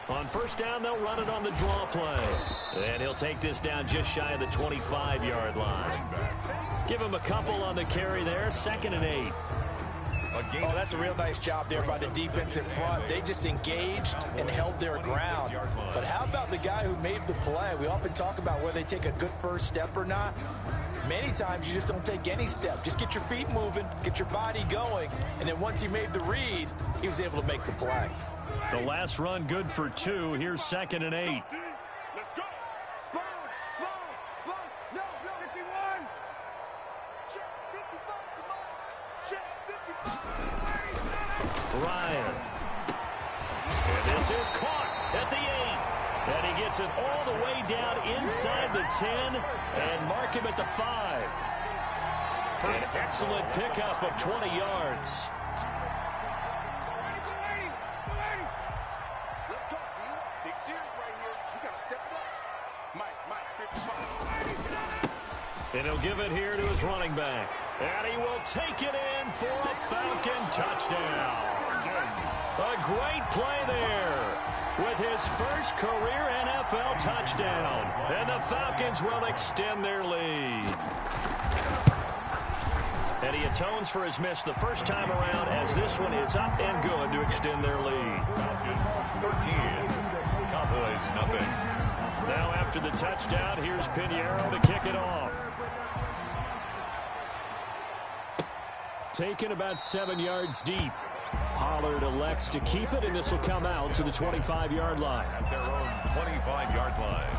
On 1st down, they'll run it on the draw play. And he'll take this down just shy of the 25-yard line. Give him a couple on the carry there. 2nd and 8. Oh, that's a real nice job there by the defensive front. They just engaged and held their ground. But how about the guy who made the play? We often talk about whether they take a good first step or not. Many times you just don't take any step. Just get your feet moving, get your body going, and then once he made the read, he was able to make the play. The last run good for 2. Here's 2nd and 8. Let's go. Sponge. No, 51. Check 55, come on. Check 55. Ryan. And this is caught at the 8. And he gets it all the way down inside the 10 and mark him at the 5. An excellent pickup of 20 yards. Let's go, D. Big series right here. We got to step it up. Mike, 55. And he'll give it here to his running back. And he will take it in for a Falcon touchdown. A great play there with his first career NFL touchdown. And the Falcons will extend their lead. And he atones for his miss the first time around as this one is up and good to extend their lead. Falcons 13, Cowboys nothing. Now after the touchdown, here's Pinheiro to kick it off. Taken about 7 yards deep. Pollard elects to keep it, and this will come out to the 25-yard line. At their own 25-yard line.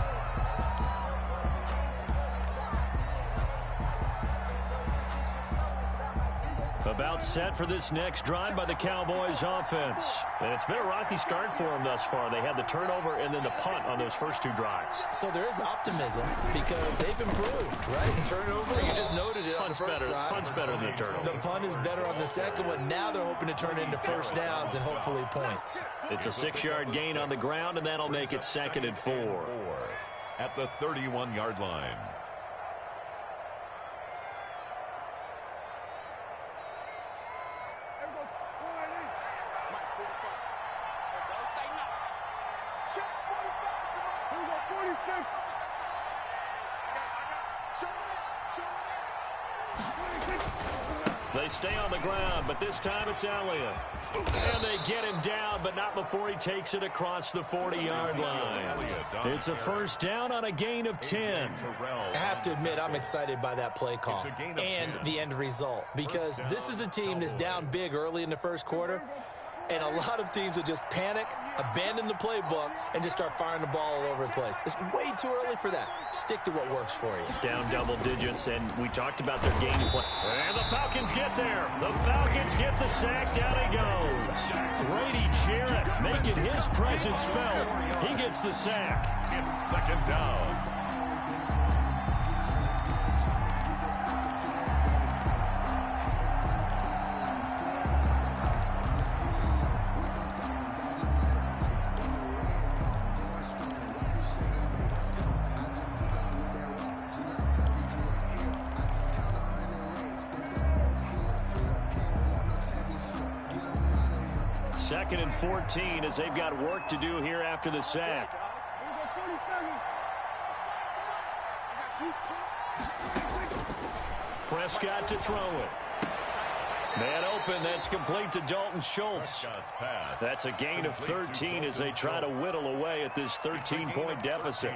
About set for this next drive by the Cowboys offense. And it's been a rocky start for them thus far. They had the turnover and then the punt on those first two drives. So there is optimism because they've improved, right? And turnover, you just noted it on the first drive. Punt's better than the turnover. The punt is better on the second one. Now they're hoping to turn it into first downs and hopefully points. It's a 6-yard gain on the ground, and that'll make it 2nd and 4. At the 31-yard line. They stay on the ground, but this time it's Elliott. And they get him down, but not before he takes it across the 40-yard line. It's a first down on a gain of 10. I have to admit, I'm excited by that play call and the end result because this is a team that's down big early in the first quarter, and a lot of teams will just panic, abandon the playbook, and just start firing the ball all over the place. It's way too early for that. Stick to what works for you. Down double digits, and we talked about their game plan. And the Falcons get there. The Falcons get the sack. Down he goes. Grady Jarrett making his presence felt. He gets the sack. It's 2nd down. Second and 14 as they've got work to do here after the sack. Prescott to throw it. Man open, that's complete to Dalton Schultz. That's a gain of 13 as they try to whittle away at this 13-point deficit.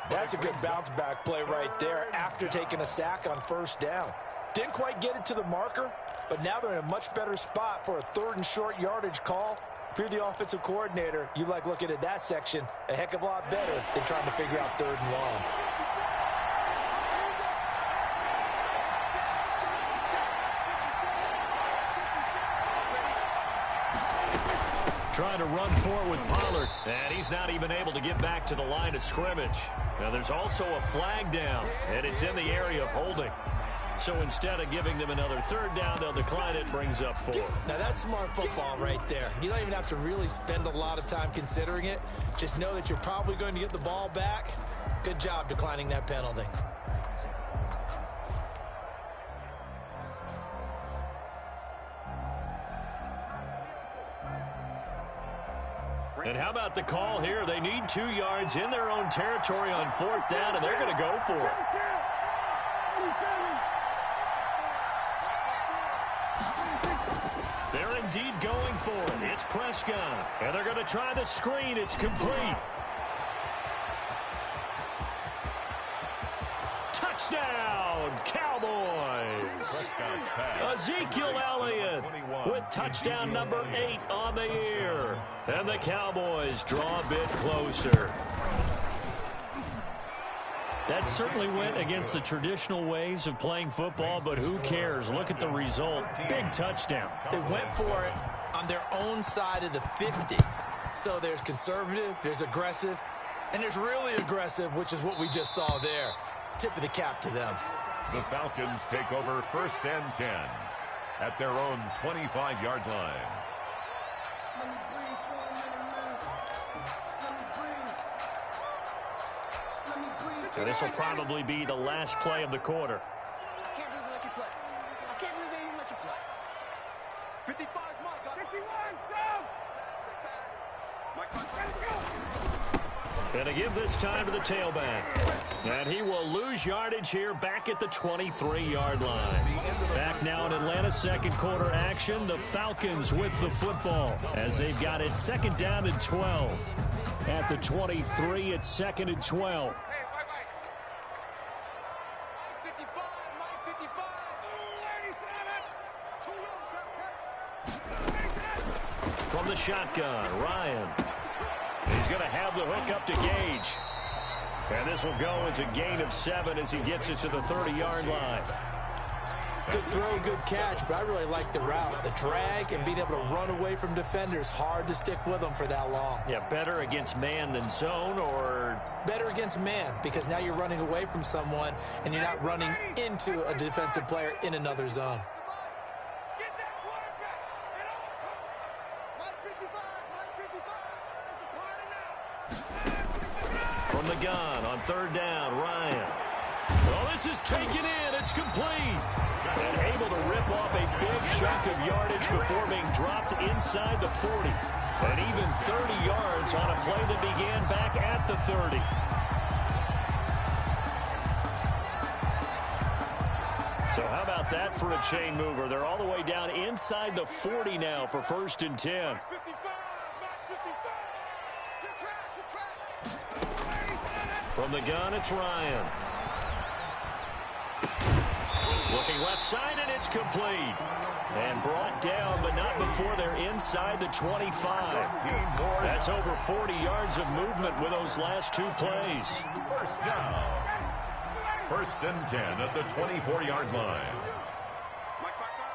That's a good bounce-back play right there after taking a sack on first down. Didn't quite get it to the marker, but now they're in a much better spot for a 3rd and short yardage call. If you're the offensive coordinator, you like looking at that section a heck of a lot better than trying to figure out 3rd and long. Trying to run forward with Pollard, and he's not even able to get back to the line of scrimmage. Now there's also a flag down, and it's in the area of holding. So instead of giving them another 3rd down, they'll decline it, brings up 4. Now that's smart football right there. You don't even have to really spend a lot of time considering it. Just know that you're probably going to get the ball back. Good job declining that penalty. And how about the call here? They need 2 yards in their own territory on 4th down, and they're going to go for it. They're indeed going for it. It's Prescott. And they're going to try the screen. It's complete. Touchdown, Cowboys. Ezekiel Elliott with touchdown number 8 on the year. And the Cowboys draw a bit closer. That certainly went against the traditional ways of playing football, but who cares? Look at the result. Big touchdown. They went for it on their own side of the 50. So there's conservative, there's aggressive, and there's really aggressive, which is what we just saw there. Tip of the cap to them. The Falcons take over 1st and 10 at their own 25-yard line. This will probably be the last play of the quarter. I can't believe they let you play. I can't believe they even let you play. 55 is Mike. 51, Mike, And to give this time to the tailback. And he will lose yardage here back at the 23-yard line. Back now in Atlanta's second quarter action. The Falcons with the football as they've got it 2nd down and 12. At the 23, it's 2nd and 12. From the shotgun, Ryan. He's going to have the hook up to Gage. And this will go as a gain of 7 as he gets it to the 30-yard line. Good throw, good catch, but I really like the route. The drag and being able to run away from defenders. Hard to stick with them for that long. Yeah, better against man than zone, or? Better against man, because now you're running away from someone and you're not running into a defensive player in another zone. From the gun on 3rd down, Ryan. Well, this is taken in. It's complete. And able to rip off a big chunk of yardage before being dropped inside the 40. And even 30 yards on a play that began back at the 30. So how about that for a chain mover? They're all the way down inside the 40 now for 1st and 10. From the gun, it's Ryan. Looking left side, and it's complete. And brought down, but not before they're inside the 25. That's over 40 yards of movement with those last 2 plays. 1st down. 1st and 10 at the 24-yard line.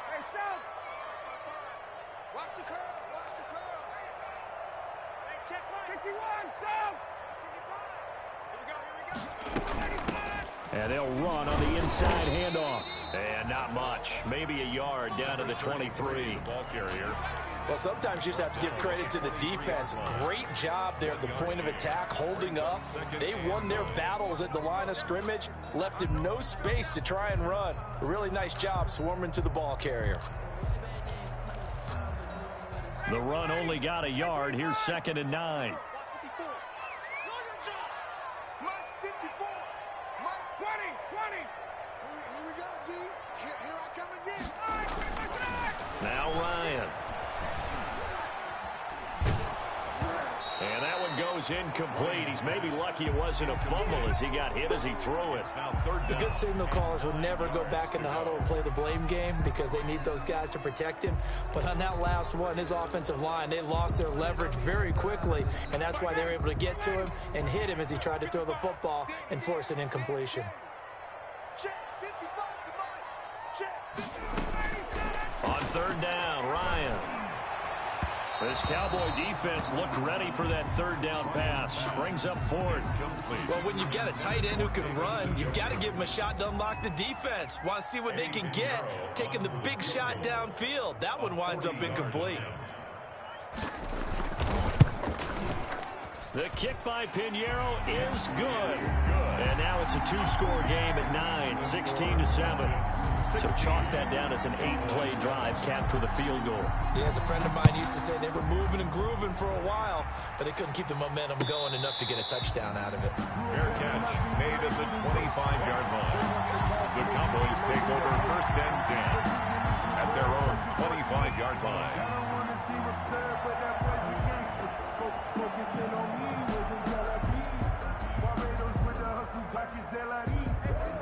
Hey, Sam. Watch the curl. Watch the curl. Hey, check Mike. 51, Sam. And they'll run on the inside handoff. And not much. Maybe a yard down to the 23. Ball carrier. Well, sometimes you just have to give credit to the defense. Great job there at the point of attack, holding up. They won their battles at the line of scrimmage, left him no space to try and run. A really nice job swarming to the ball carrier. The run only got a yard. Here's 2nd and 9. Now Ryan. And that one goes incomplete. He's maybe lucky it wasn't a fumble as he got hit as he threw it. The good signal callers would never go back in the huddle and play the blame game because they need those guys to protect him. But on that last one, his offensive line, they lost their leverage very quickly, and that's why they were able to get to him and hit him as he tried to throw the football and force an incompletion. On 3rd down, Ryan. This Cowboy defense looked ready for that 3rd down pass. Brings up 4th. Well, when you've got a tight end who can run, you've got to give him a shot to unlock the defense. Want to see what they can get, taking the big shot downfield. That one winds up incomplete. The kick by Pinheiro is good. And now it's a 2-score game at 9, 16-7. So chalk that down as an 8-play drive capped with a field goal. Yeah, as a friend of mine used to say, they were moving and grooving for a while, but they couldn't keep the momentum going enough to get a touchdown out of it. Fair catch made at the 25-yard line. The Cowboys take over 1st and 10 at their own 25-yard line.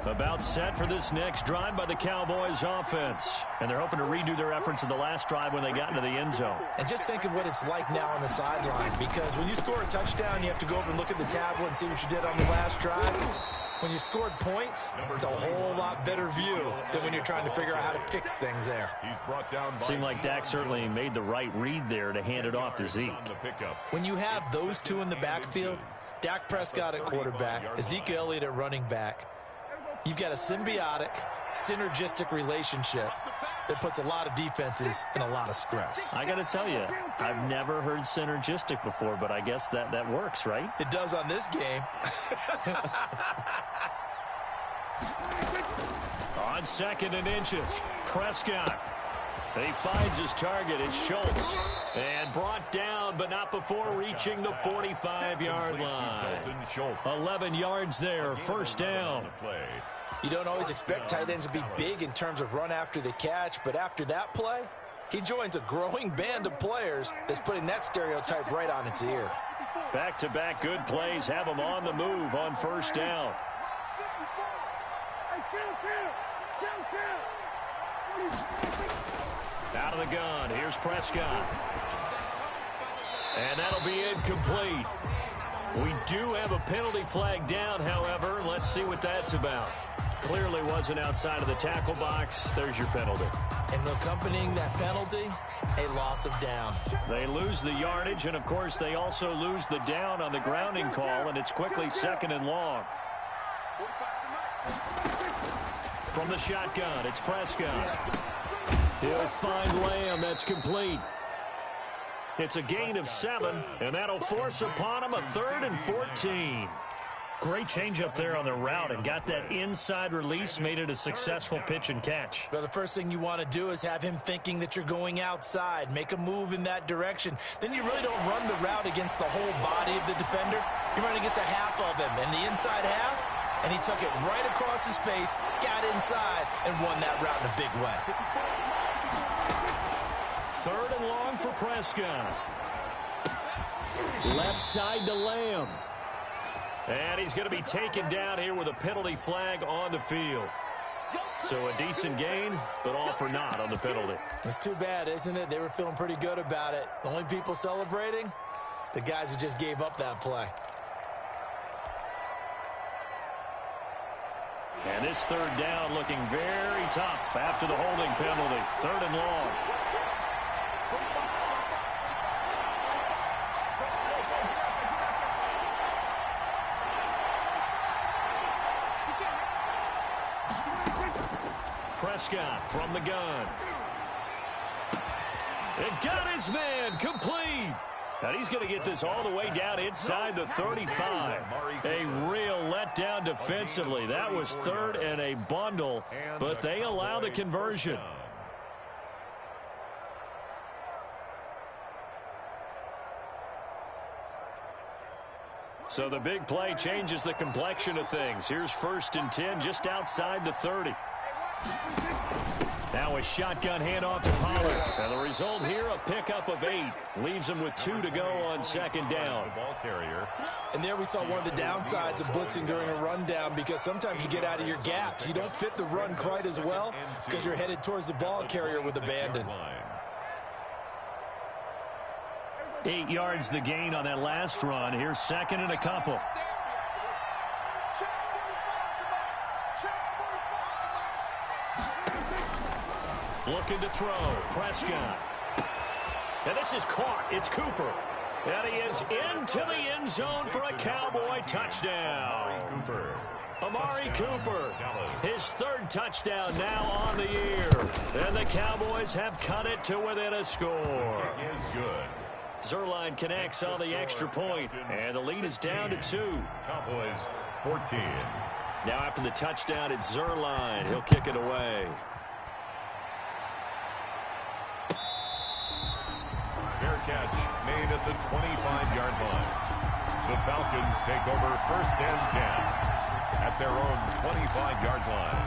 About set for this next drive by the Cowboys offense. And they're hoping to redo their efforts in the last drive when they got into the end zone. And just think of what it's like now on the sideline, because when you score a touchdown, you have to go over and look at the tablet and see what you did on the last drive. When you scored points, it's a whole lot better view than when you're trying to figure out how to fix things there. He's brought down by Seemed like Dak certainly made the right read there to hand it off to Zeke. When you have those two in the backfield, Dak Prescott at quarterback, Ezekiel Elliott at running back, You've got a symbiotic, synergistic relationship that puts a lot of defenses in a lot of stress. I got to tell you, I've never heard synergistic before, but I guess that works, right? It does on this game. On 2nd and inches, Prescott. He finds his target. It's Schultz. And brought down, but not before reaching the 45-yard line. 11 yards there, first down. You don't always expect tight ends to be big in terms of run after the catch, but after that play, he joins a growing band of players that's putting that stereotype right on its ear. Back-to-back good plays have him on the move on first down. Out of the gun, here's Prescott. And that'll be incomplete. We do have a penalty flag down, however. Let's see what that's about. Clearly wasn't outside of the tackle box. There's your penalty. And accompanying that penalty, a loss of down. They lose the yardage, and, of course, they also lose the down on the grounding call, and it's quickly 2nd and long. From the shotgun, it's Prescott. He'll find Lamb. That's complete. It's a gain of 7, and that'll force upon him a 3rd and 14. Great change up there on the route and got that inside release, made it a successful pitch and catch. Well, the first thing you want to do is have him thinking that you're going outside, make a move in that direction. Then you really don't run the route against the whole body of the defender. You run against a half of him, and the inside half, and he took it right across his face, got inside, and won that route in a big way. 3rd and long for Prescott. Left side to Lamb. And he's going to be taken down here with a penalty flag on the field. So a decent gain, but all for naught on the penalty. It's too bad, isn't it? They were feeling pretty good about it. The only people celebrating, the guys who just gave up that play. And this 3rd down looking very tough after the holding penalty. 3rd and long. Prescott from the gun. It got his man complete. And he's going to get this all the way down inside the 35. A real letdown defensively. That was 3rd and a bundle, but they allow the conversion. So the big play changes the complexion of things. Here's 1st and 10 just outside the 30. Now a shotgun handoff to Pollard. And the result here, a pickup of 8. Leaves him with 2 to go on 2nd down. And there we saw one of the downsides of blitzing during a rundown, because sometimes you get out of your gaps. You don't fit the run quite as well because you're headed towards the ball carrier with abandon. 8 yards the gain on that last run. Here's 2nd and a couple. Looking to throw. Prescott. And this is caught. It's Cooper. And he is into the end zone for a Cowboy touchdown. Amari Cooper. His 3rd touchdown now on the year. And the Cowboys have cut it to within a score. Zerline connects on the extra point, and the lead is down to 2. Cowboys 14. Now after the touchdown, it's Zerline. He'll kick it away. Fair catch made at the 25-yard line. The Falcons take over 1st and 10 at their own 25-yard line.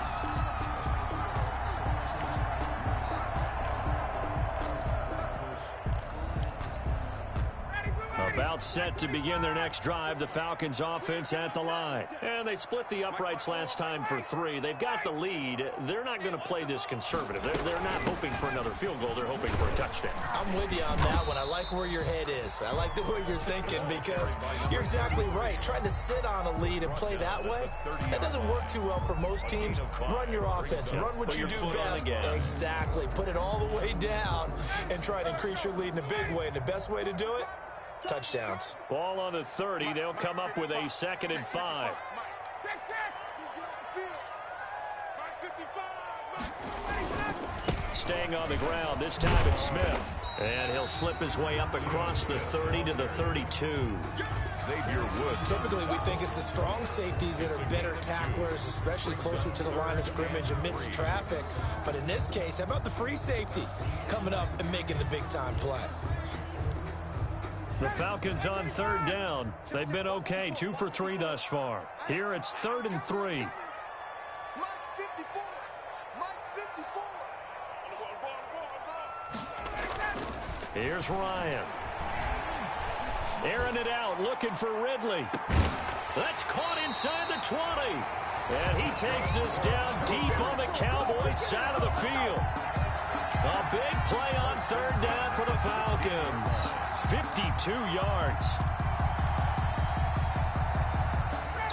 About set to begin their next drive, the Falcons offense at the line. And they split the uprights last time for 3. They've got the lead. They're not going to play this conservative. They're not hoping for another field goal. They're hoping for a touchdown. I'm with you on that one. I like where your head is. I like the way you're thinking, because you're exactly right. Trying to sit on a lead and play that way, that doesn't work too well for most teams. Run your offense. Run what you do best. Exactly. Put it all the way down and try to increase your lead in a big way. And the best way to do it, touchdowns. Ball on the 30. They'll come up with a 2nd and 5. staying on the ground. This time it's Smith. And he'll slip his way up across the 30 to the 32. Xavier Woods. Typically, we think it's the strong safeties that are better tacklers, especially closer to the line of scrimmage amidst traffic. But in this case, how about the free safety coming up and making the big-time play? The Falcons on third down. They've been okay, 2 for 3 thus far. Here it's 3rd and 3. Here's Ryan. Airing it out, looking for Ridley. That's caught inside the 20. And he takes us down deep on the Cowboys side of the field. A big play on third down for the Falcons. 52 yards.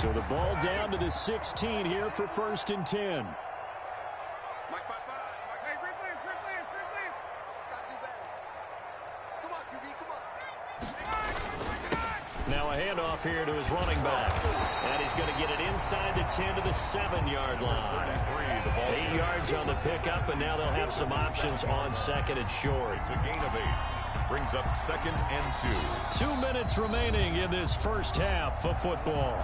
So the ball down to the 16 here for 1st and 10. Now a handoff here to his running back. And he's going to get it inside the 10 to the 7-yard line. 8 yards on the pickup, and now they'll have some options on 2nd and short. It's a gain of 8. Brings up 2nd and 2. 2 minutes remaining in this first half of football.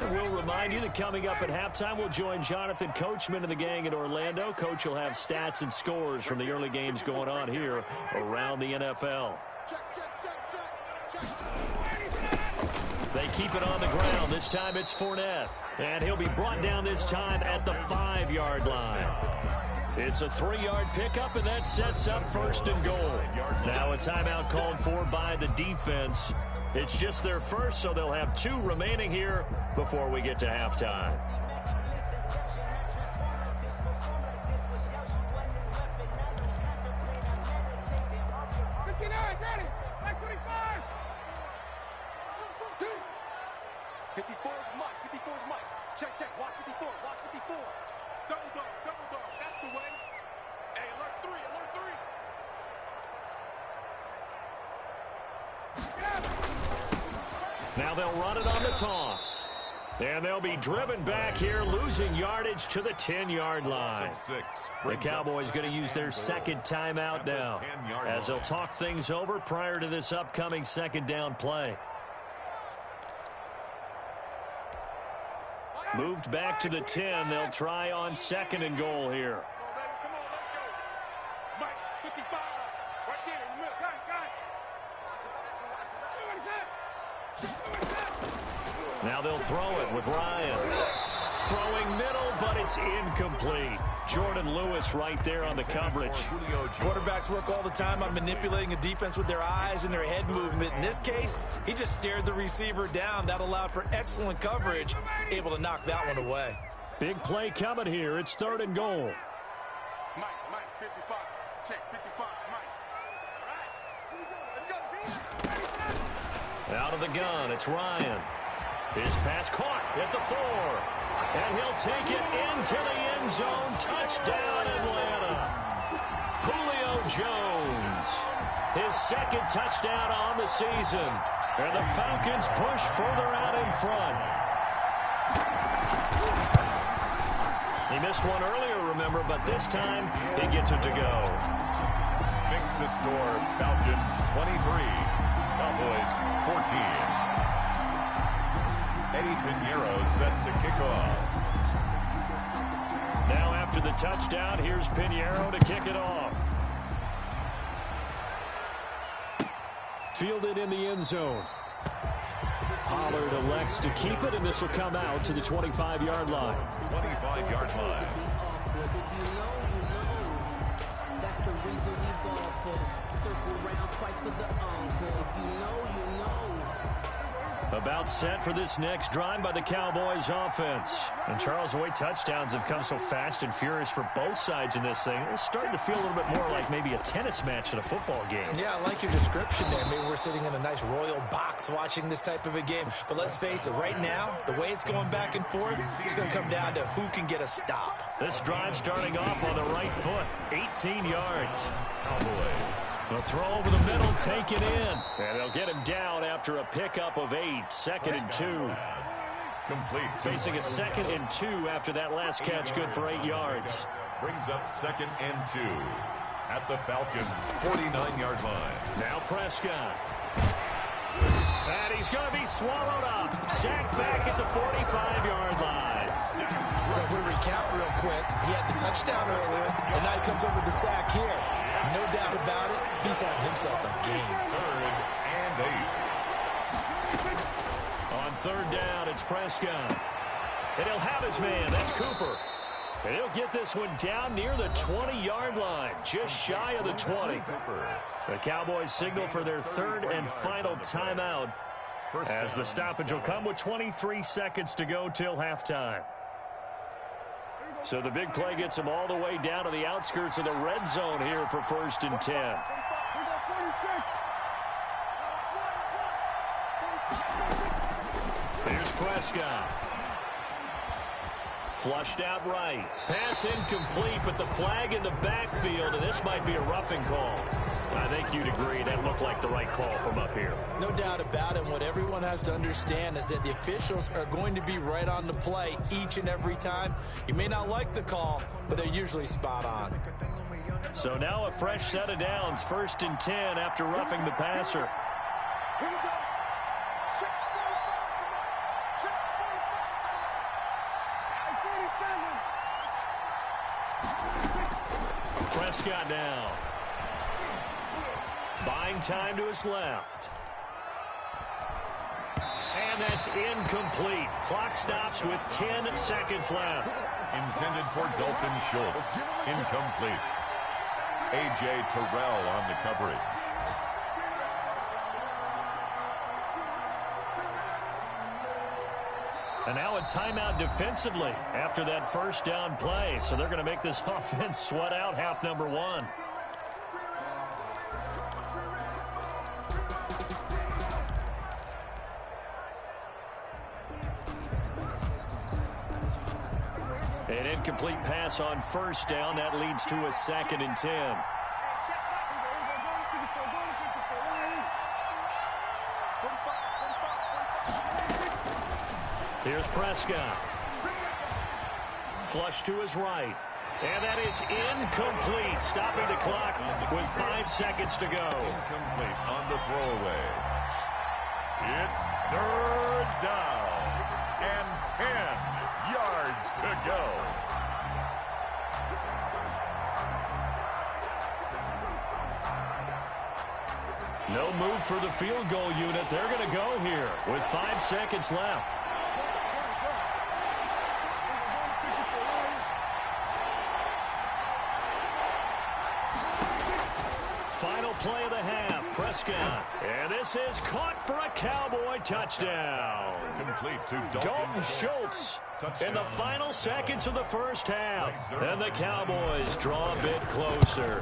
We'll remind you that coming up at halftime, we'll join Jonathan Coachman and the gang in Orlando. Coach will have stats and scores from the early games going on here around the NFL. They keep it on the ground. This time it's Fournette. And he'll be brought down this time at the 5-yard line. It's a 3-yard pickup, and that sets up 1st and goal. Now a timeout called for by the defense. It's just their first, so they'll have 2 remaining here before we get to halftime. Now they'll run it on the toss. And they'll be driven back here, losing yardage to the 10-yard line. The Cowboys going to use their 2nd timeout now, as they'll talk things over prior to this upcoming 2nd down play. Moved back to the 10. They'll try on 2nd and goal here. Now they'll throw it with Ryan. Throwing middle, but it's incomplete. Jordan Lewis right there on the coverage. Quarterbacks work all the time on manipulating a defense with their eyes and their head movement. In this case, he just stared the receiver down. That allowed for excellent coverage, able to knock that one away. Big play coming here. It's 3rd and goal. Mike, 55. Check, 55, Mike. All right. Let's go, Out of the gun, it's Ryan. His pass caught at the 4. And he'll take it into the end zone. Touchdown, Atlanta. Julio Jones. His 2nd touchdown on the season. And the Falcons push further out in front. He missed one earlier, remember, but this time he gets it to go. Makes the score Falcons 23, Cowboys 14. Eddie Pinheiro set to kick off. Now after the touchdown, here's Pinheiro to kick it off. Fielded in the end zone. Pollard elects to keep it, and this will come out to the 25-yard line. 25-yard line. That's the reason we ball for. Circle round twice for the encore. If you know, you know. About set for this next drive by the Cowboys offense. And Charles, the way touchdowns have come so fast and furious for both sides in this thing, it's starting to feel a little bit more like maybe a tennis match than a football game. Yeah, I like your description there. Maybe we're sitting in a nice royal box watching this type of a game. But let's face it, right now, the way it's going back and forth, it's going to come down to who can get a stop. This drive starting off on the right foot, 18 yards. Cowboys The throw over the middle, taken in. And they'll get him down after a pickup of 8. 2nd and 2. Complete. Facing a 2nd and 2 after that last catch, good for 8 yards. Brings up 2nd and 2 at the Falcons' 49-yard line. Now Prescott. And he's going to be swallowed up. Sacked back at the 45-yard line. So if we recount real quick, he had the touchdown earlier, and now he comes up with the sack here. No doubt about it, he's having himself a game. 3rd and 8. On 3rd down, it's Prescott. And he'll have his man. That's Cooper. And he'll get this one down near the 20-yard line, just shy of the 20. The Cowboys signal for their 3rd and final timeout as the stoppage will come with 23 seconds to go till halftime. So the big play gets them all the way down to the outskirts of the red zone here for 1st and 10. Here's Prescott. Flushed out right. Pass incomplete, but the flag in the backfield, and this might be a roughing call. I think you'd agree that looked like the right call from up here. No doubt about it. What everyone has to understand is that the officials are going to be right on the play each and every time. You may not like the call, but they're usually spot on. So now a fresh set of downs, 1st and 10 after roughing the passer. Prescott down. Buying time to his left. And that's incomplete. Clock stops with 10 seconds left. Intended for Dalton Schultz. Incomplete. A.J. Terrell on the coverage. And now a timeout defensively after that 1st down play. So they're going to make this offense sweat out half number 1. An incomplete pass on 1st down. That leads to a 2nd and 10. Here's Prescott. Flush to his right. And that is incomplete. Stopping the clock with 5 seconds to go. Incomplete on the throwaway. It's 3rd down and 10 yards to go. No move for the field goal unit. They're going to go here with 5 seconds left. Final play of the half, Prescott. And this is caught for a Cowboy touchdown. Complete to Dalton Schultz in the final seconds of the 1st half. And the Cowboys draw a bit closer.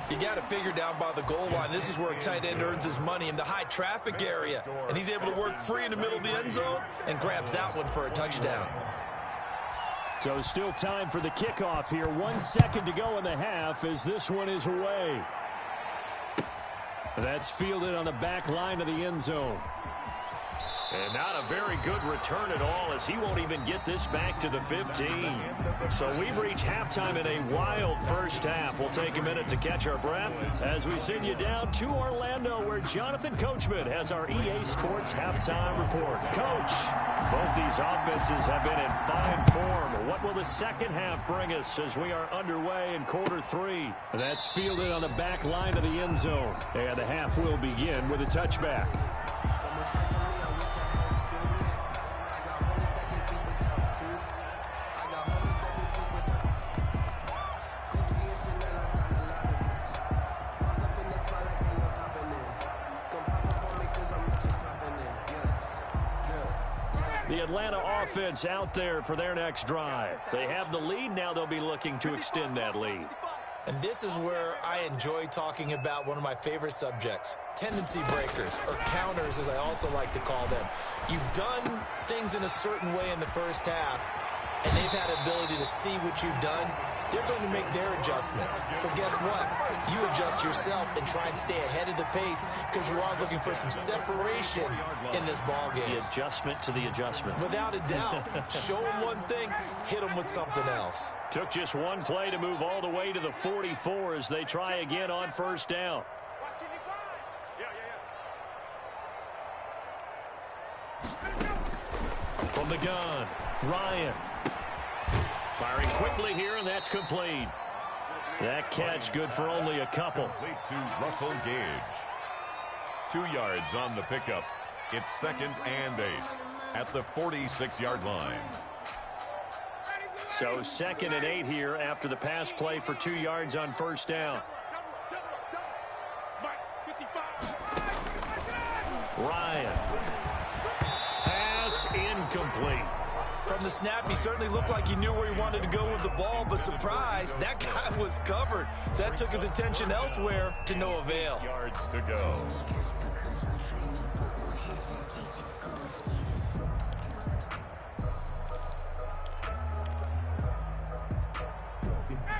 You got to figure down by the goal line. This is where a tight end earns his money in the high traffic area. And he's able to work free in the middle of the end zone and grabs that one for a touchdown. So still time for the kickoff here. 1 second to go in the half as this one is away. That's fielded on the back line of the end zone. And not a very good return at all as he won't even get this back to the 15. So we've reached halftime in a wild 1st half. We'll take a minute to catch our breath as we send you down to Orlando where Jonathan Coachman has our EA Sports halftime report. Coach, both these offenses have been in fine form. What will the 2nd half bring us as we are underway in quarter 3? That's fielded on the back line of the end zone. And the half will begin with a touchback. The Atlanta offense out there for their next drive. They have the lead. Now they'll be looking to extend that lead. And this is where I enjoy talking about one of my favorite subjects, tendency breakers, or counters as I also like to call them. You've done things in a certain way in the 1st half, and they've had ability to see what you've done, they're going to make their adjustments. So guess what? You adjust yourself and try and stay ahead of the pace because you are looking for some separation in this ball game. The adjustment to the adjustment. Without a doubt. Show them one thing, hit them with something else. Took just one play to move all the way to the 44 as they try again on first down. From the gun, Ryan. Firing quickly here, and that's complete. That catch good for only a couple. Complete to Russell Gage. 2 yards on the pickup. It's 2nd and 8 at the 46-yard line. So 2nd and 8 here after the pass play for 2 yards on first down. Ryan. Pass incomplete. From the snap, he certainly looked like he knew where he wanted to go with the ball, but surprise, that guy was covered. So that took his attention elsewhere to no avail. Yards to go.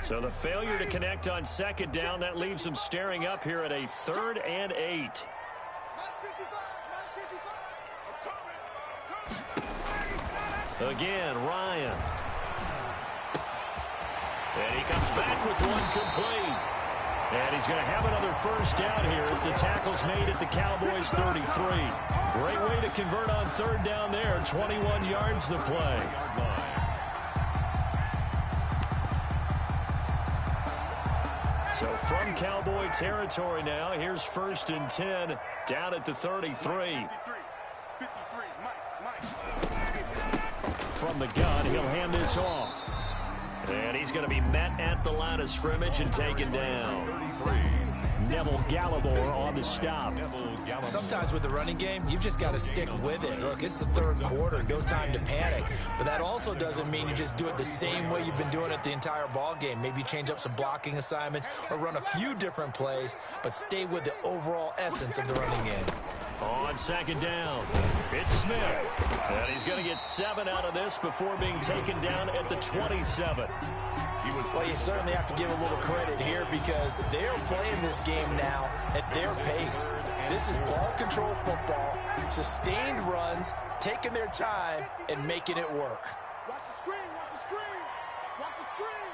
So the failure to connect on 2nd down, that leaves them staring up here at a 3rd and 8. Again, Ryan. And he comes back with one complete. And he's going to have another first down here as the tackle's made at the Cowboys' 33. Great way to convert on 3rd down there. 21 yards to play. So from Cowboy territory now, here's 1st and 10 down at the 33. From the gun, he'll hand this off. And he's going to be met at the line of scrimmage and taken down. 33. Neville Gallimore on the stop. Sometimes with the running game, you've just got to stick with it. Look, it's the 3rd quarter, no time to panic. But that also doesn't mean you just do it the same way you've been doing it the entire ball game. Maybe change up some blocking assignments or run a few different plays, but stay with the overall essence of the running game. On 2nd down, it's Smith. And he's going to get 7 out of this before being taken down at the 27. Well, you certainly have to give a little credit here because they're playing this game now at their pace. This is ball control football, sustained runs, taking their time, and making it work. Watch the screen, watch the screen, watch the screen.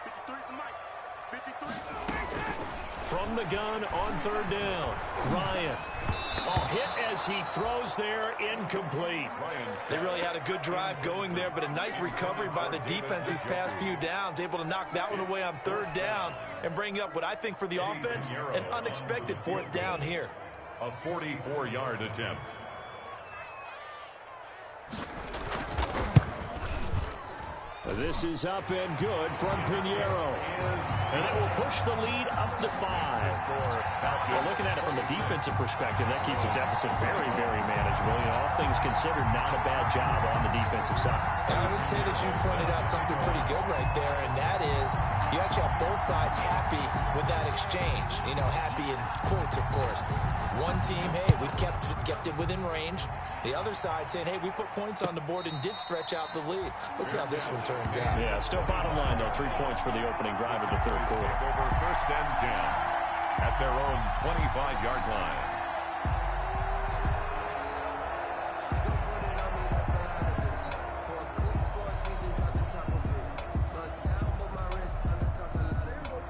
53's the mic. 53. From the gun on 3rd down, Ryan. Hit as he throws there, incomplete. They really had a good drive going there, but a nice recovery by the defense these past few downs, able to knock that one away on 3rd down and bring up what I think for the offense, an unexpected 4th down here. A 44-yard attempt. This is up and good from Pinheiro. And it will push the lead up to 5. Well, looking at it from a defensive perspective, that keeps the deficit very, very manageable. You know, all things considered, not a bad job on the defensive side. I would say that you pointed out something pretty good right there, and that is you actually have both sides happy with that exchange. You know, happy in quotes, of course. One team, hey, we've kept it within range. The other side saying, hey, we put points on the board and did stretch out the lead. Let's see how this one turns out. Yeah, still bottom line, though, 3 points for the opening drive of the 3rd quarter. Over 1st and 10 at their own 25-yard line.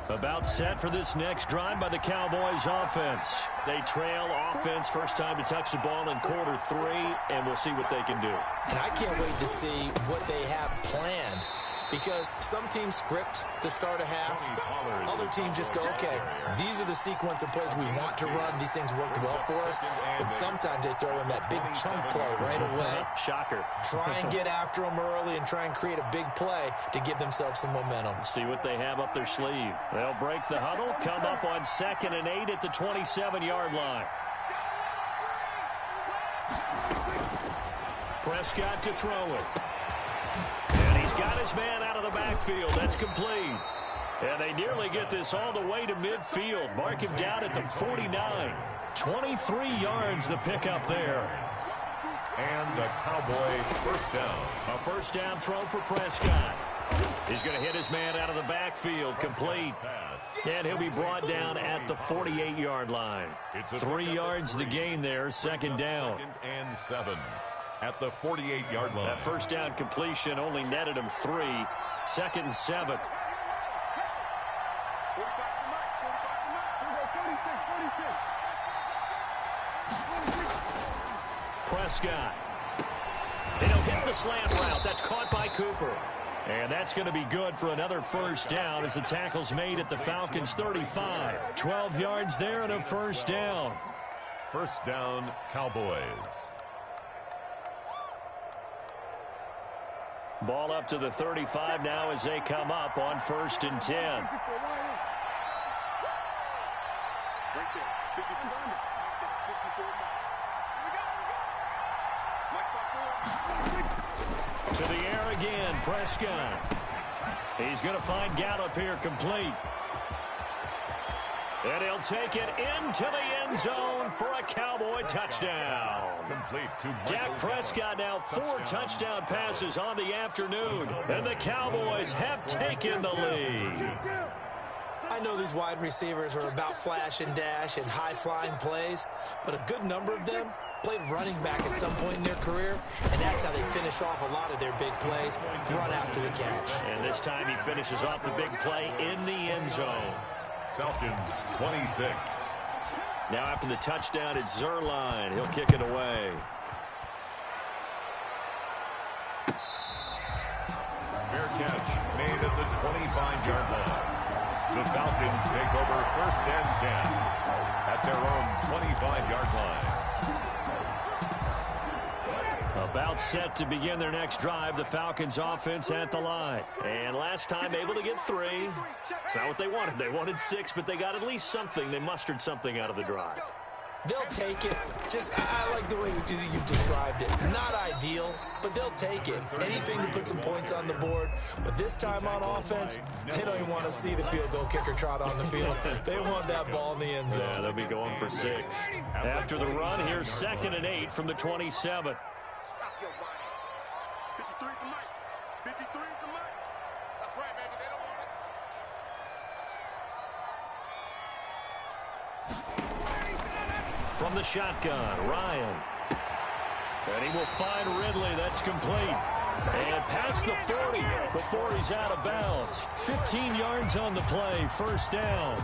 About set for this next drive by the Cowboys offense. They trail offense, first time to touch the ball in quarter 3, and we'll see what they can do. And I can't wait to see what they have planned, because some teams script to start a half. Other teams just go, okay, these are the sequence of plays we want to run. These things worked well for us. And sometimes they throw in that big chunk play right away. Shocker. Try and get after them early and try and create a big play to give themselves some momentum. See what they have up their sleeve. They'll break the huddle, come up on 2nd and 8 at the 27-yard line. Prescott to throw it. And he's got his man out of the backfield. That's complete. And they nearly get this all the way to midfield. Mark him down at the 49. 23 yards the pickup there. And a Cowboy first down. A first down throw for Prescott. He's going to hit his man out of the backfield, complete. And he'll be brought down at the 48-yard line. 3 yards the gain there, second down. 2nd and 7 at the 48-yard line. That first down completion only netted him 3. 2nd and 7. Prescott. And he'll hit the slant route. That's caught by Cooper. And that's going to be good for another first down as the tackle's made at the Falcons' 35. 12 yards there and a first down. First down, Cowboys. Ball up to the 35 now as they come up on 1st and 10. To the air again, Prescott. He's going to find Gallup here, complete. And he'll take it into the end zone for a Cowboy touchdown. Complete to Dak Prescott now 4 touchdown passes on the afternoon. And the Cowboys have taken the lead. I know these wide receivers are about flash and dash and high-flying plays, but a good number of them played running back at some point in their career, and that's how they finish off a lot of their big plays, run after the catch. And this time he finishes off the big play in the end zone. Falcons 26. Now after the touchdown, it's Zerline. He'll kick it away. Fair catch made at the 25-yard line. The Falcons take over 1st and 10 at their own 25-yard line. About set to begin their next drive, the Falcons offense at the line. And last time able to get 3. It's not what they wanted. They wanted 6, but they got at least something. They mustered something out of the drive. They'll take it. I like the way you described it. Not ideal, but they'll take it. Anything to put some points on the board. But this time on offense, they don't even want to see the field goal kicker trot on the field. They want that ball in the end zone. Yeah, they'll be going for 6. After the run, here's 2nd and 8 from the 27. Stop your body. 53 is the mic. 53 is the mic. That's right, baby. They don't want it. From the shotgun, Ryan. And he will find Ridley. That's complete. And past the 40 before he's out of bounds. 15 yards on the play. First down.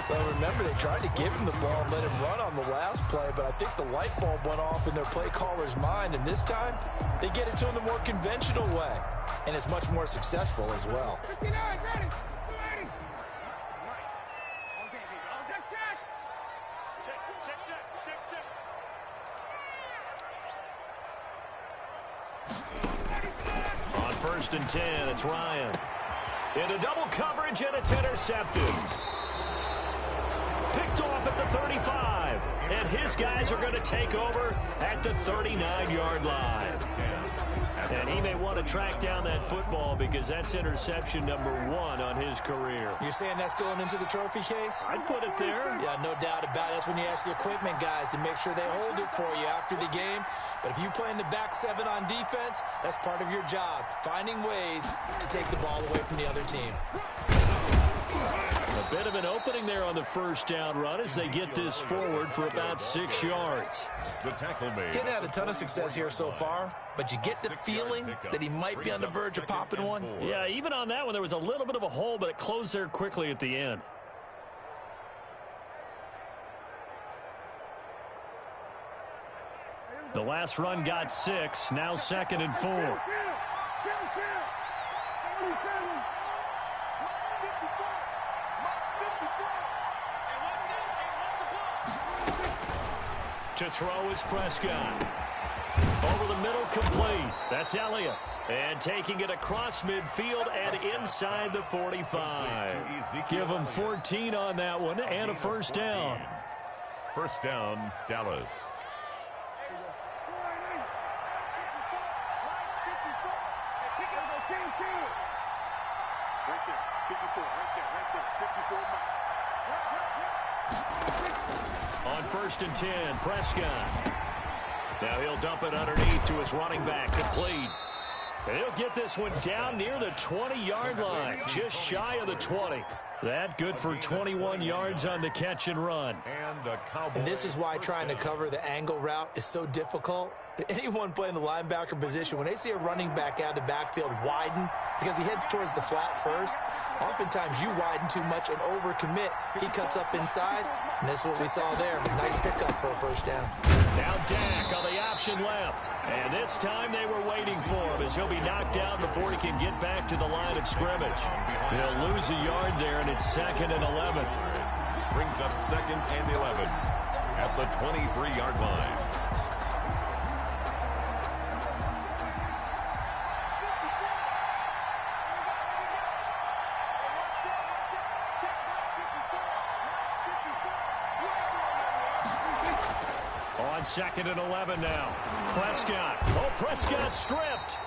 Well, remember, they tried to give him the ball and let him run on the last play, but I think the light bulb went off in their play caller's mind, and this time they get it to him the more conventional way, and it's much more successful as well. 59, ready. 280. On 1st and 10, it's Ryan. Into double coverage, and it's intercepted. Picked off at the 35. And his guys are going to take over at the 39-yard line. And he may want to track down that football because that's interception number 1 on his career. You're saying that's going into the trophy case? I'd put it there. Yeah, no doubt about it. That's when you ask the equipment guys to make sure they hold it for you after the game. But if you play in the back 7 on defense, that's part of your job, finding ways to take the ball away from the other team. A bit of an opening there on the first down run as they get this forward for about 6 yards. The tackle made. Didn't have a ton of success here so far, but you get the feeling that he might be on the verge of popping one. Yeah, even on that one, there was a little bit of a hole, but it closed there quickly at the end. The last run got 6, now 2nd and 4. To throw is Prescott. Over the middle, complete. That's Elliott. And taking it across midfield and inside the 45. Give him 14 on that one and a first down. First down, Dallas. On 1st and 10, Prescott. Now he'll dump it underneath to his running back, complete. And he'll get this one down near the 20-yard line, just shy of the 20. That good for 21 yards on the catch and run. And this is why trying to cover the angle route is so difficult. Anyone playing the linebacker position, when they see a running back out of the backfield widen because he heads towards the flat first, oftentimes you widen too much and overcommit. He cuts up inside, and this is what we saw there. Nice pickup for a first down. Now Dak on the option left. And this time they were waiting for him as he'll be knocked down before he can get back to the line of scrimmage. He'll lose a yard there, and it's 2nd and 11. Brings up 2nd and 11 at the 23-yard line. On 2nd and 11 now. Prescott. Oh, Prescott stripped.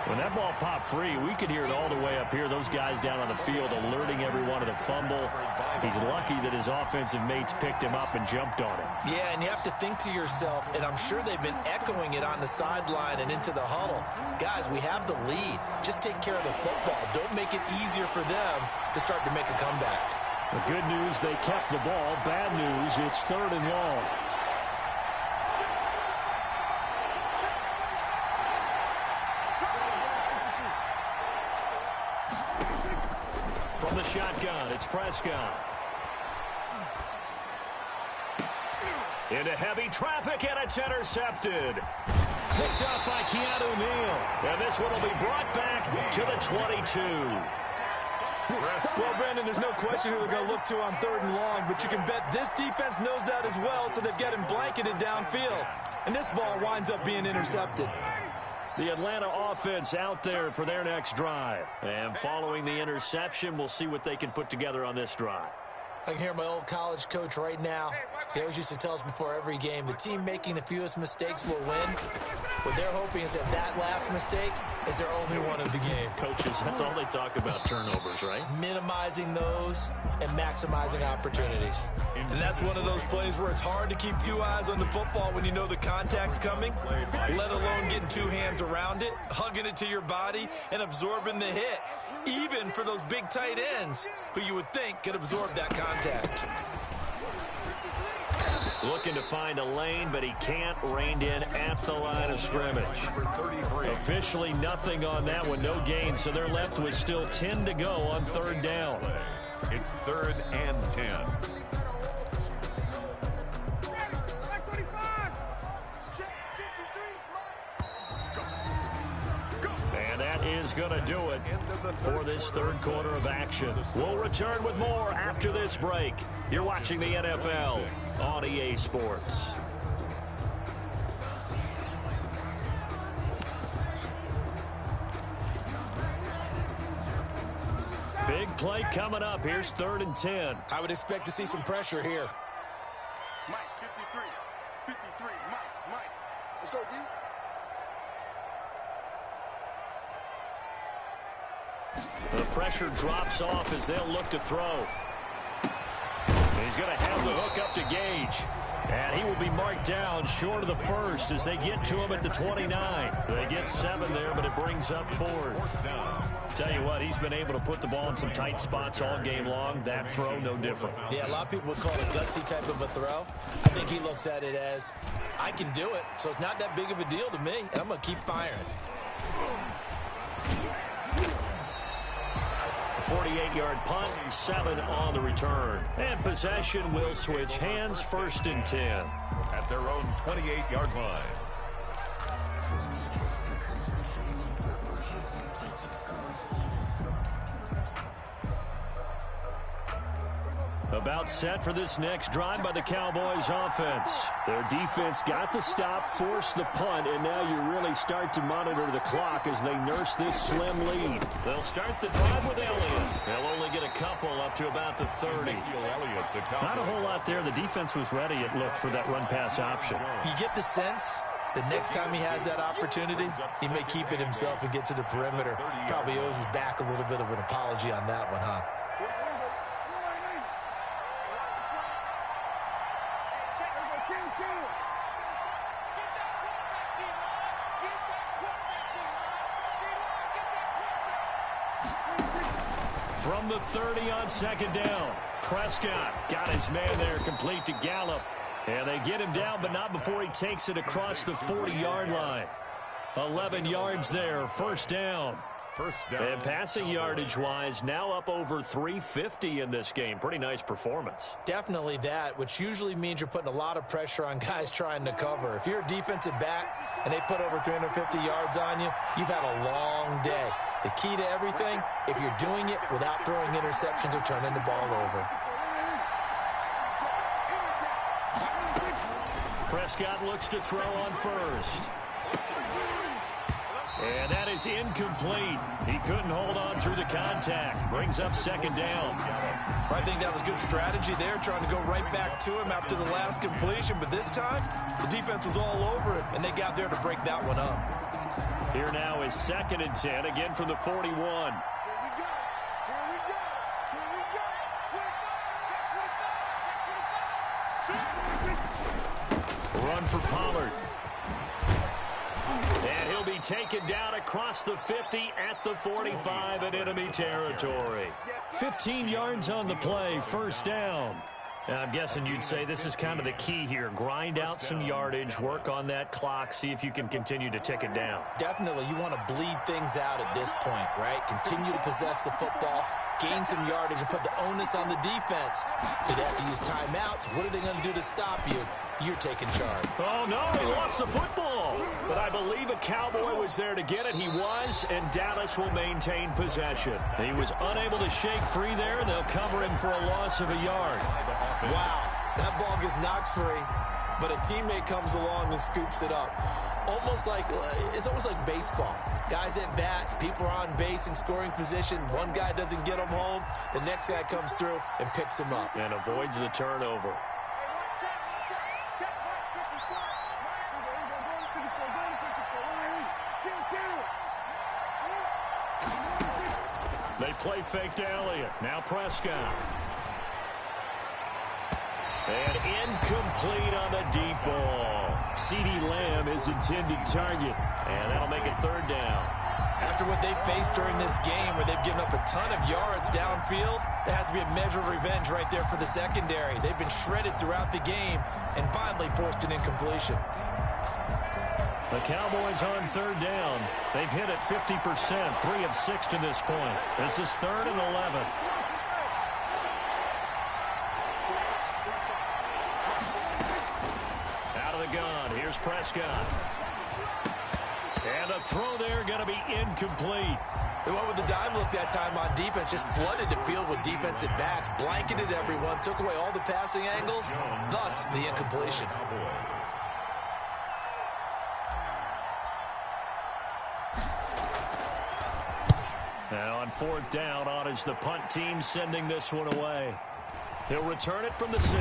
When that ball popped free, we could hear it all the way up here. Those guys down on the field alerting everyone of the fumble. He's lucky that his offensive mates picked him up and jumped on him. Yeah, and you have to think to yourself, and I'm sure they've been echoing it on the sideline and into the huddle. Guys, we have the lead. Just take care of the football. Don't make it easier for them to start to make a comeback. The good news, they kept the ball. Bad news, it's 3rd and long. From the shotgun, it's Prescott. Into heavy traffic, and it's intercepted. Picked up by Keanu Neal. And this one will be brought back to the 22. Well, Brandon, there's no question who they're going to look to on 3rd and long, but you can bet this defense knows that as well, so they've got him blanketed downfield. And this ball winds up being intercepted. The Atlanta offense out there for their next drive. And following the interception, we'll see what they can put together on this drive. I can hear my old college coach right now. He always used to tell us before every game, the team making the fewest mistakes will win. What they're hoping is that last mistake is their only one of the game. Coaches, that's all they talk about, turnovers, right? Minimizing those and maximizing opportunities. And that's one of those plays where it's hard to keep two eyes on the football when you know the contact's coming, let alone getting two hands around it, hugging it to your body, and absorbing the hit, even for those big tight ends who you would think could absorb that contact. Looking to find a lane, but he can't. Reined in at the line of scrimmage. Officially nothing on that one, no gain, so they're left with still 10 to go on 3rd down. It's 3rd and 10. And that is going to do it for this 3rd quarter of action. We'll return with more after this break. You're watching the NFL on EA Sports. Big play coming up. Here's 3rd and 10. I would expect to see some pressure here. Mike, 53. 53. Mike. Let's go, D. The pressure drops off as they'll look to throw. He's going to have the hook up to Gage. And he will be marked down short of the first as they get to him at the 29. They get 7 there, but it brings up 4th. Tell you what, he's been able to put the ball in some tight spots all game long. That throw, no different. Yeah, a lot of people would call it a gutsy type of a throw. I think he looks at it as, I can do it, so it's not that big of a deal to me, and I'm going to keep firing. 48-yard punt, 7 on the return. And possession will switch hands, 1st and 10. At their own 28-yard line. About set for this next drive by the Cowboys offense. Their defense got the stop, forced the punt, and now you really start to monitor the clock as they nurse this slim lead. They'll start the drive with Elliott. They'll only get a couple up to about the 30. Not a whole lot there. The defense was ready, it looked, for that run-pass option. You get the sense that next time he has that opportunity, he may keep it himself and get to the perimeter. Probably owes his back a little bit of an apology on that one, huh? From the 30 on second down. Prescott got his man there complete to Gallup. And they get him down, but not before he takes it across the 40-yard line. 11 yards there, first down. And passing yardage-wise, now up over 350 in this game. Pretty nice performance. Definitely that, which usually means you're putting a lot of pressure on guys trying to cover. If you're a defensive back and they put over 350 yards on you, you've had a long day. The key to everything, if you're doing it without throwing interceptions or turning the ball over. Prescott looks to throw on first. And that is incomplete. He couldn't hold on through the contact. Brings up second down. I think that was good strategy there, trying to go right back to him after the last completion. But this time, the defense was all over it, and they got there to break that one up. Here now is 2nd and 10, again from the 41. Run for Pollard. And he'll be taken down across the 50 at the 45 in enemy territory. 15 yards on the play, first down. Now, I'm guessing you'd say this is kind of the key here. Grind out some yardage, work on that clock, see if you can continue to tick it down. Definitely, you want to bleed things out at this point, right? Continue to possess the football, gain some yardage, and put the onus on the defense. Do they have to use timeouts? What are they going to do to stop you? You're taking charge. Oh, no, he lost the football. But I believe a Cowboy was there to get it. He was, and Dallas will maintain possession. He was unable to shake free there, and they'll cover him for a loss of a yard. Wow, that ball gets knocked free, but a teammate comes along and scoops it up. It's almost like baseball. Guys at bat, people are on base in scoring position. One guy doesn't get him home. The next guy comes through and picks him up. And avoids the turnover. They play fake to Elliott. Now Prescott. And incomplete on the deep ball. CeeDee Lamb is intended target. And that'll make it third down. After what they've faced during this game, where they've given up a ton of yards downfield, there has to be a measure of revenge right there for the secondary. They've been shredded throughout the game and finally forced an incompletion. The Cowboys on third down. They've hit it 50%, 3 of 6 to this point. This is 3rd and 11. Out of the gun, here's Prescott. And a throw there going to be incomplete. They went with the dime look that time on defense, just flooded the field with defensive backs, blanketed everyone, took away all the passing angles, thus the incompletion. Now on 4th down, on is the punt team sending this one away. He'll return it from the 6.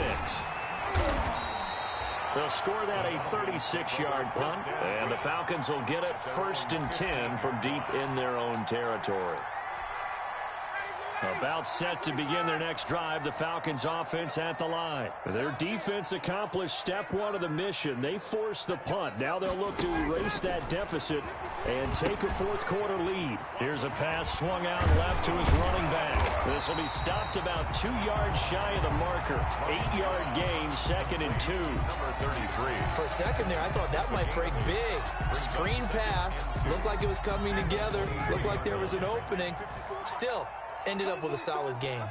They'll score that a 36-yard punt, and the Falcons will get it 1st and 10 from deep in their own territory. About set to begin their next drive, the Falcons offense at the line. Their defense accomplished step 1 of the mission. They forced the punt. Now they'll look to erase that deficit and take a 4th quarter lead. Here's a pass swung out left to his running back. This will be stopped about 2 yards shy of the marker. 8-yard gain, 2nd and 2. Number 33. For a second there, I thought that might break big. Screen pass. Looked like it was coming together. Looked like there was an opening. Still, ended up with a solid game.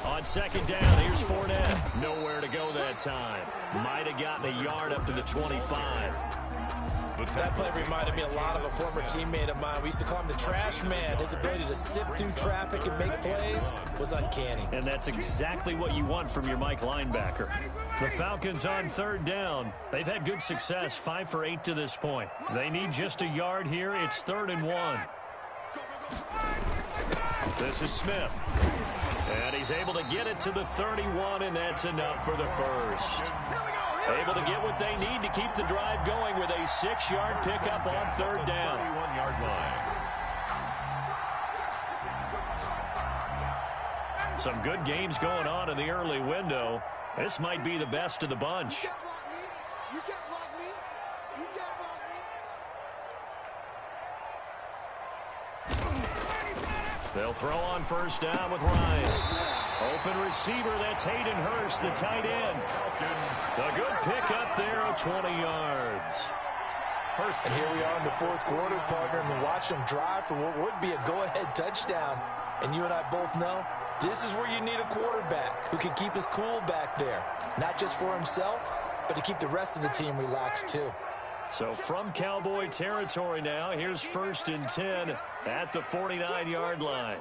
On 2nd down, here's Fournette. Nowhere to go that time. Might have gotten a yard up to the 25. That play reminded me a lot of a former teammate of mine. We used to call him the trash man. His ability to sift through traffic and make plays was uncanny. And that's exactly what you want from your Mike linebacker. The Falcons on 3rd down. They've had good success, 5 for 8 to this point. They need just a yard here. It's 3rd and 1. This is Smith. And he's able to get it to the 31, and that's enough for the first. Able to get what they need to keep the drive going with a 6-yard pickup on 3rd down. 31-yard line. Some good games going on in the early window. This might be the best of the bunch. They'll throw on first down with Ryan. Open receiver, that's Hayden Hurst, the tight end. A good pickup there of 20 yards. And here we are in the fourth quarter, partner, and we watch them drive for what would be a go-ahead touchdown. And you and I both know this is where you need a quarterback who can keep his cool back there. Not just for himself, but to keep the rest of the team relaxed too. So from Cowboy territory now, here's 1st and 10 at the 49-yard line.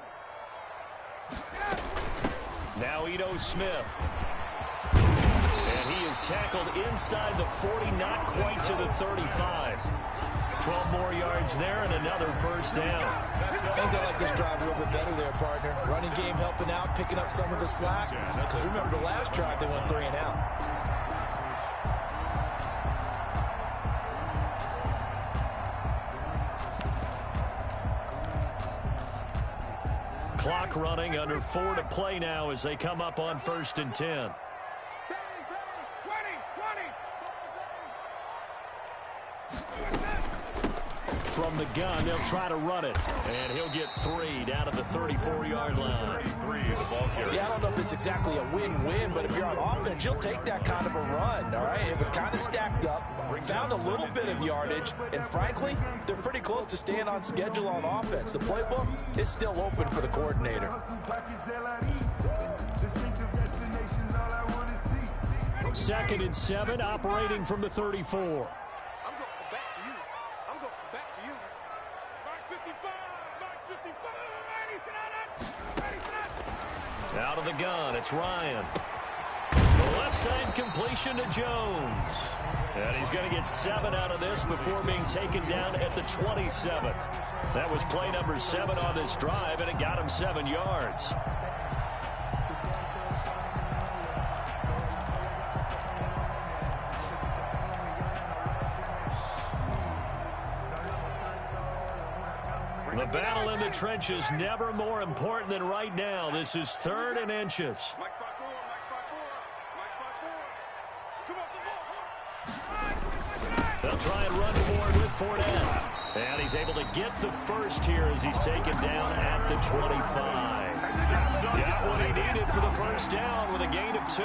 Now Ito Smith. And he is tackled inside the 40, not quite to the 35. 12 more yards there and another first down. I think I like this drive a little bit better there, partner. Running game helping out, picking up some of the slack. Because remember the last drive, they went 3 and out. Clock running, under 4 to play now as they come up on 1st and 10. From the gun, they'll try to run it. And he'll get 3 down at the 34-yard line. Yeah, I don't know if it's exactly a win-win, but if you're on offense, you'll take that kind of a run, all right? It was kind of stacked up, found a little bit of yardage, and frankly, they're pretty close to staying on schedule on offense. The playbook is still open for the coordinator. 2nd and 7, operating from the 34. Out of the gun, it's Ryan. The left side completion to Jones. And he's going to get 7 out of this before being taken down at the 27. That was play number 7 on this drive, and it got him 7 yards. The battle in the trenches never more important than right now. This is 3rd and inches. They'll try and run forward with Fournette. And he's able to get the first here as he's taken down at the 25. Got what he needed for the first down with a gain of 2.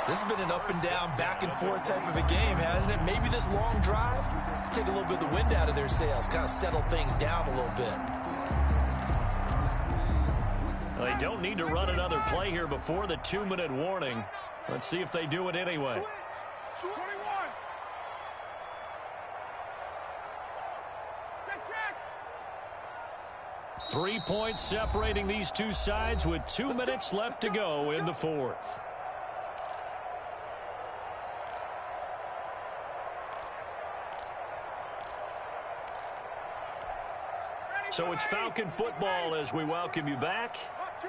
This has been an up and down, back and forth type of a game, hasn't it? Maybe this long drive, take a little bit of the wind out of their sails, kind of settle things down a little bit. Well, they don't need to run another play here before the 2-minute warning. Let's see if they do it anyway. 3 points separating these two sides with 2 minutes left to go in the 4th. So it's Falcon football as we welcome you back.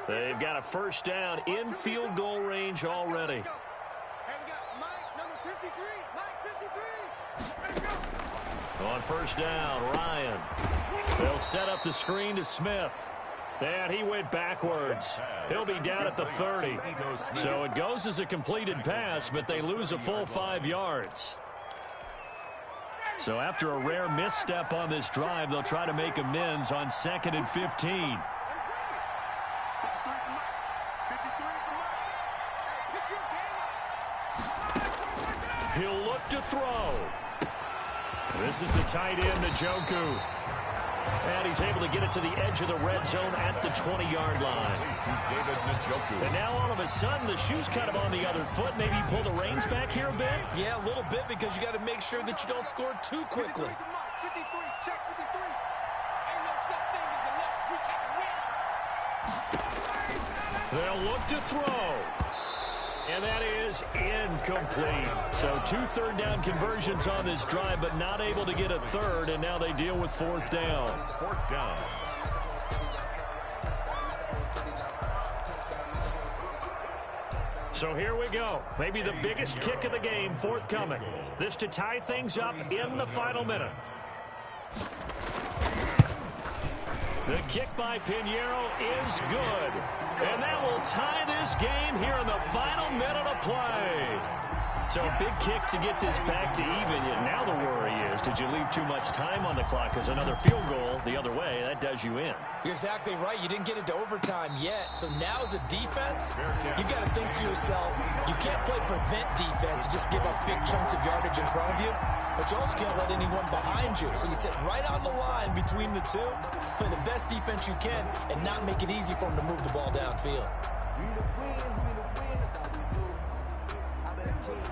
They've got a first down in field goal range already. On first down, Ryan. They'll set up the screen to Smith. And he went backwards. He'll be down at the 30. So it goes as a completed pass, but they lose a full 5 yards. So after a rare misstep on this drive, they'll try to make amends on 2nd and 15. He'll look to throw. This is the tight end, Njoku. And he's able to get it to the edge of the red zone at the 20-yard line. And now all of a sudden, the shoe's kind of on the other foot. Maybe you pull the reins back here a bit? Yeah, a little bit, because you got to make sure that you don't score too quickly. They'll look to throw. And that is incomplete. So 2 third-down conversions on this drive, but not able to get a third, and now they deal with 4th down. 4th down. So here we go. Maybe the biggest kick of the game forthcoming. This to tie things up in the final minute. The kick by Pinheiro is good. And that will tie this game here in the final minute of play. So a big kick to get this back to even. Yet now the worry is, did you leave too much time on the clock? Because another field goal the other way, that does you in. You're exactly right. You didn't get into overtime yet. So now as a defense, you've got to think to yourself, you can't play prevent defense and just give up big chunks of yardage in front of you. But you also can't let anyone behind you. So you sit right on the line between the two, play the best defense you can, and not make it easy for them to move the ball downfield.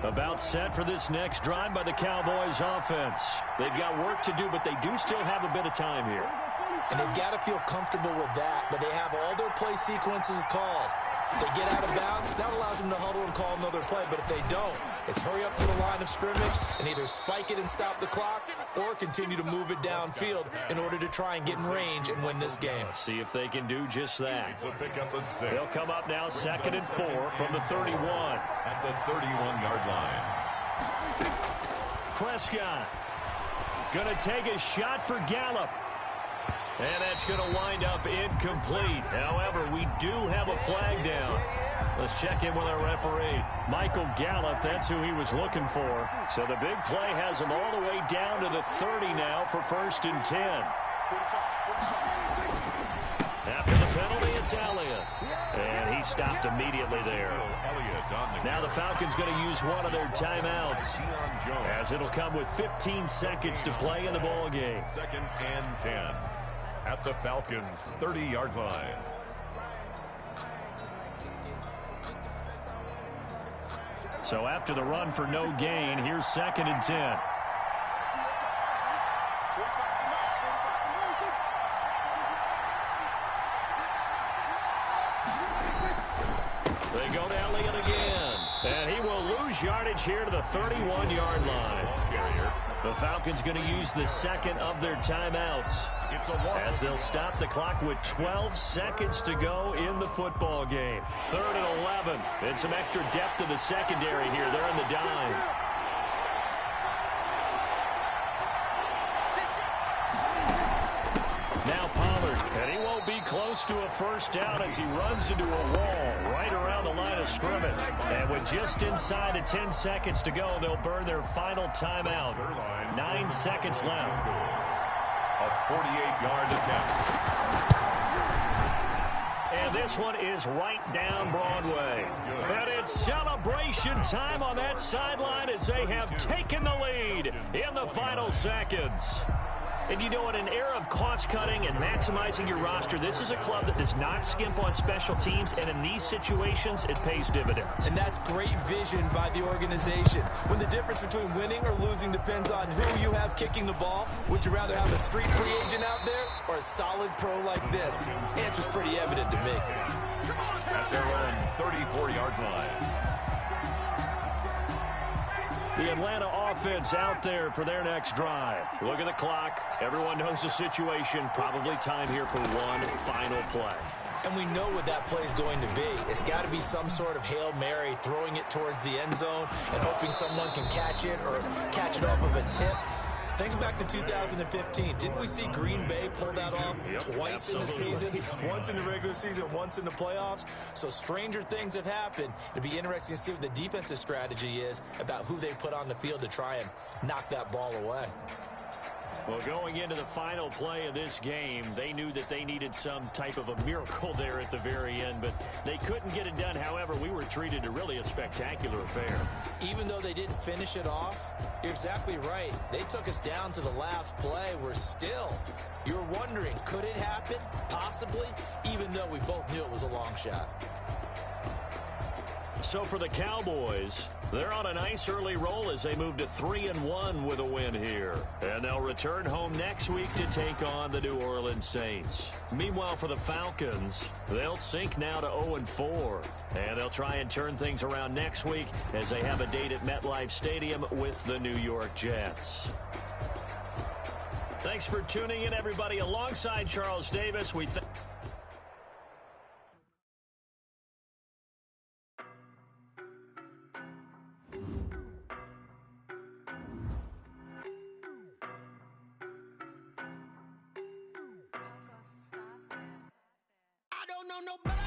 About set for this next drive by the Cowboys offense. They've got work to do, but they do still have a bit of time here. And they've got to feel comfortable with that, but they have all their play sequences called. If they get out of bounds, that allows them to huddle and call another play. But if they don't, it's hurry up to the line of scrimmage and either spike it and stop the clock or continue to move it downfield in order to try and get in range and win this game. See if they can do just that. They'll come up now 2nd and 4 from the 31. At the 31-yard line. Prescott going to take a shot for Gallup. And that's going to wind up incomplete. However, we do have a flag down. Let's check in with our referee. Michael Gallup, that's who he was looking for. So the big play has him all the way down to the 30 now for 1st and 10. After the penalty, it's Elliott. And he stopped immediately there. Now the Falcons going to use one of their timeouts, as it'll come with 15 seconds to play in the ball game. 2nd and 10 at the Falcons' 30-yard line. So after the run for no gain, here's 2nd and 10. They go to Elliott again. And he will lose yardage here to the 31-yard line. The Falcons going to use the 2nd of their timeouts, as they'll stop the clock with 12 seconds to go in the football game. 3rd and 11. And some extra depth to the secondary here. They're in the dime. Now Pollard, and he won't be close to a 1st down as he runs into a wall right around the line of scrimmage. And with just inside of 10 seconds to go, they'll burn their final timeout. 9 seconds left. A 48-yard attempt. And this one is right down Broadway. And it's celebration time on that sideline as they have taken the lead in the final seconds. And you know, in an era of cost-cutting and maximizing your roster, this is a club that does not skimp on special teams, and in these situations, it pays dividends. And that's great vision by the organization. When the difference between winning or losing depends on who you have kicking the ball, would you rather have a street free agent out there or a solid pro like this? The answer's pretty evident to me. At their own 34-yard line. The Atlanta offense out there for their next drive. Look at the clock. Everyone knows the situation. Probably time here for one final play. And we know what that play is going to be. It's got to be some sort of Hail Mary, throwing it towards the end zone and hoping someone can catch it or catch it off of a tip. Think back to 2015. Didn't we see Green Bay pull that off twice in the season? Once in the regular season, once in the playoffs. So stranger things have happened. It'd be interesting to see what the defensive strategy is about who they put on the field to try and knock that ball away. Well, going into the final play of this game, they knew that they needed some type of a miracle there at the very end, but they couldn't get it done. However, we were treated to really a spectacular affair. Even though they didn't finish it off, you're exactly right. They took us down to the last play. You're wondering, could it happen? Possibly, even though we both knew it was a long shot. So for the Cowboys, they're on a nice early roll as they move to 3-1 with a win here. And they'll return home next week to take on the New Orleans Saints. Meanwhile, for the Falcons, they'll sink now to 0-4. And they'll try and turn things around next week as they have a date at MetLife Stadium with the New York Jets. Thanks for tuning in, everybody. Alongside Charles Davis, we thank Stop. don't know better.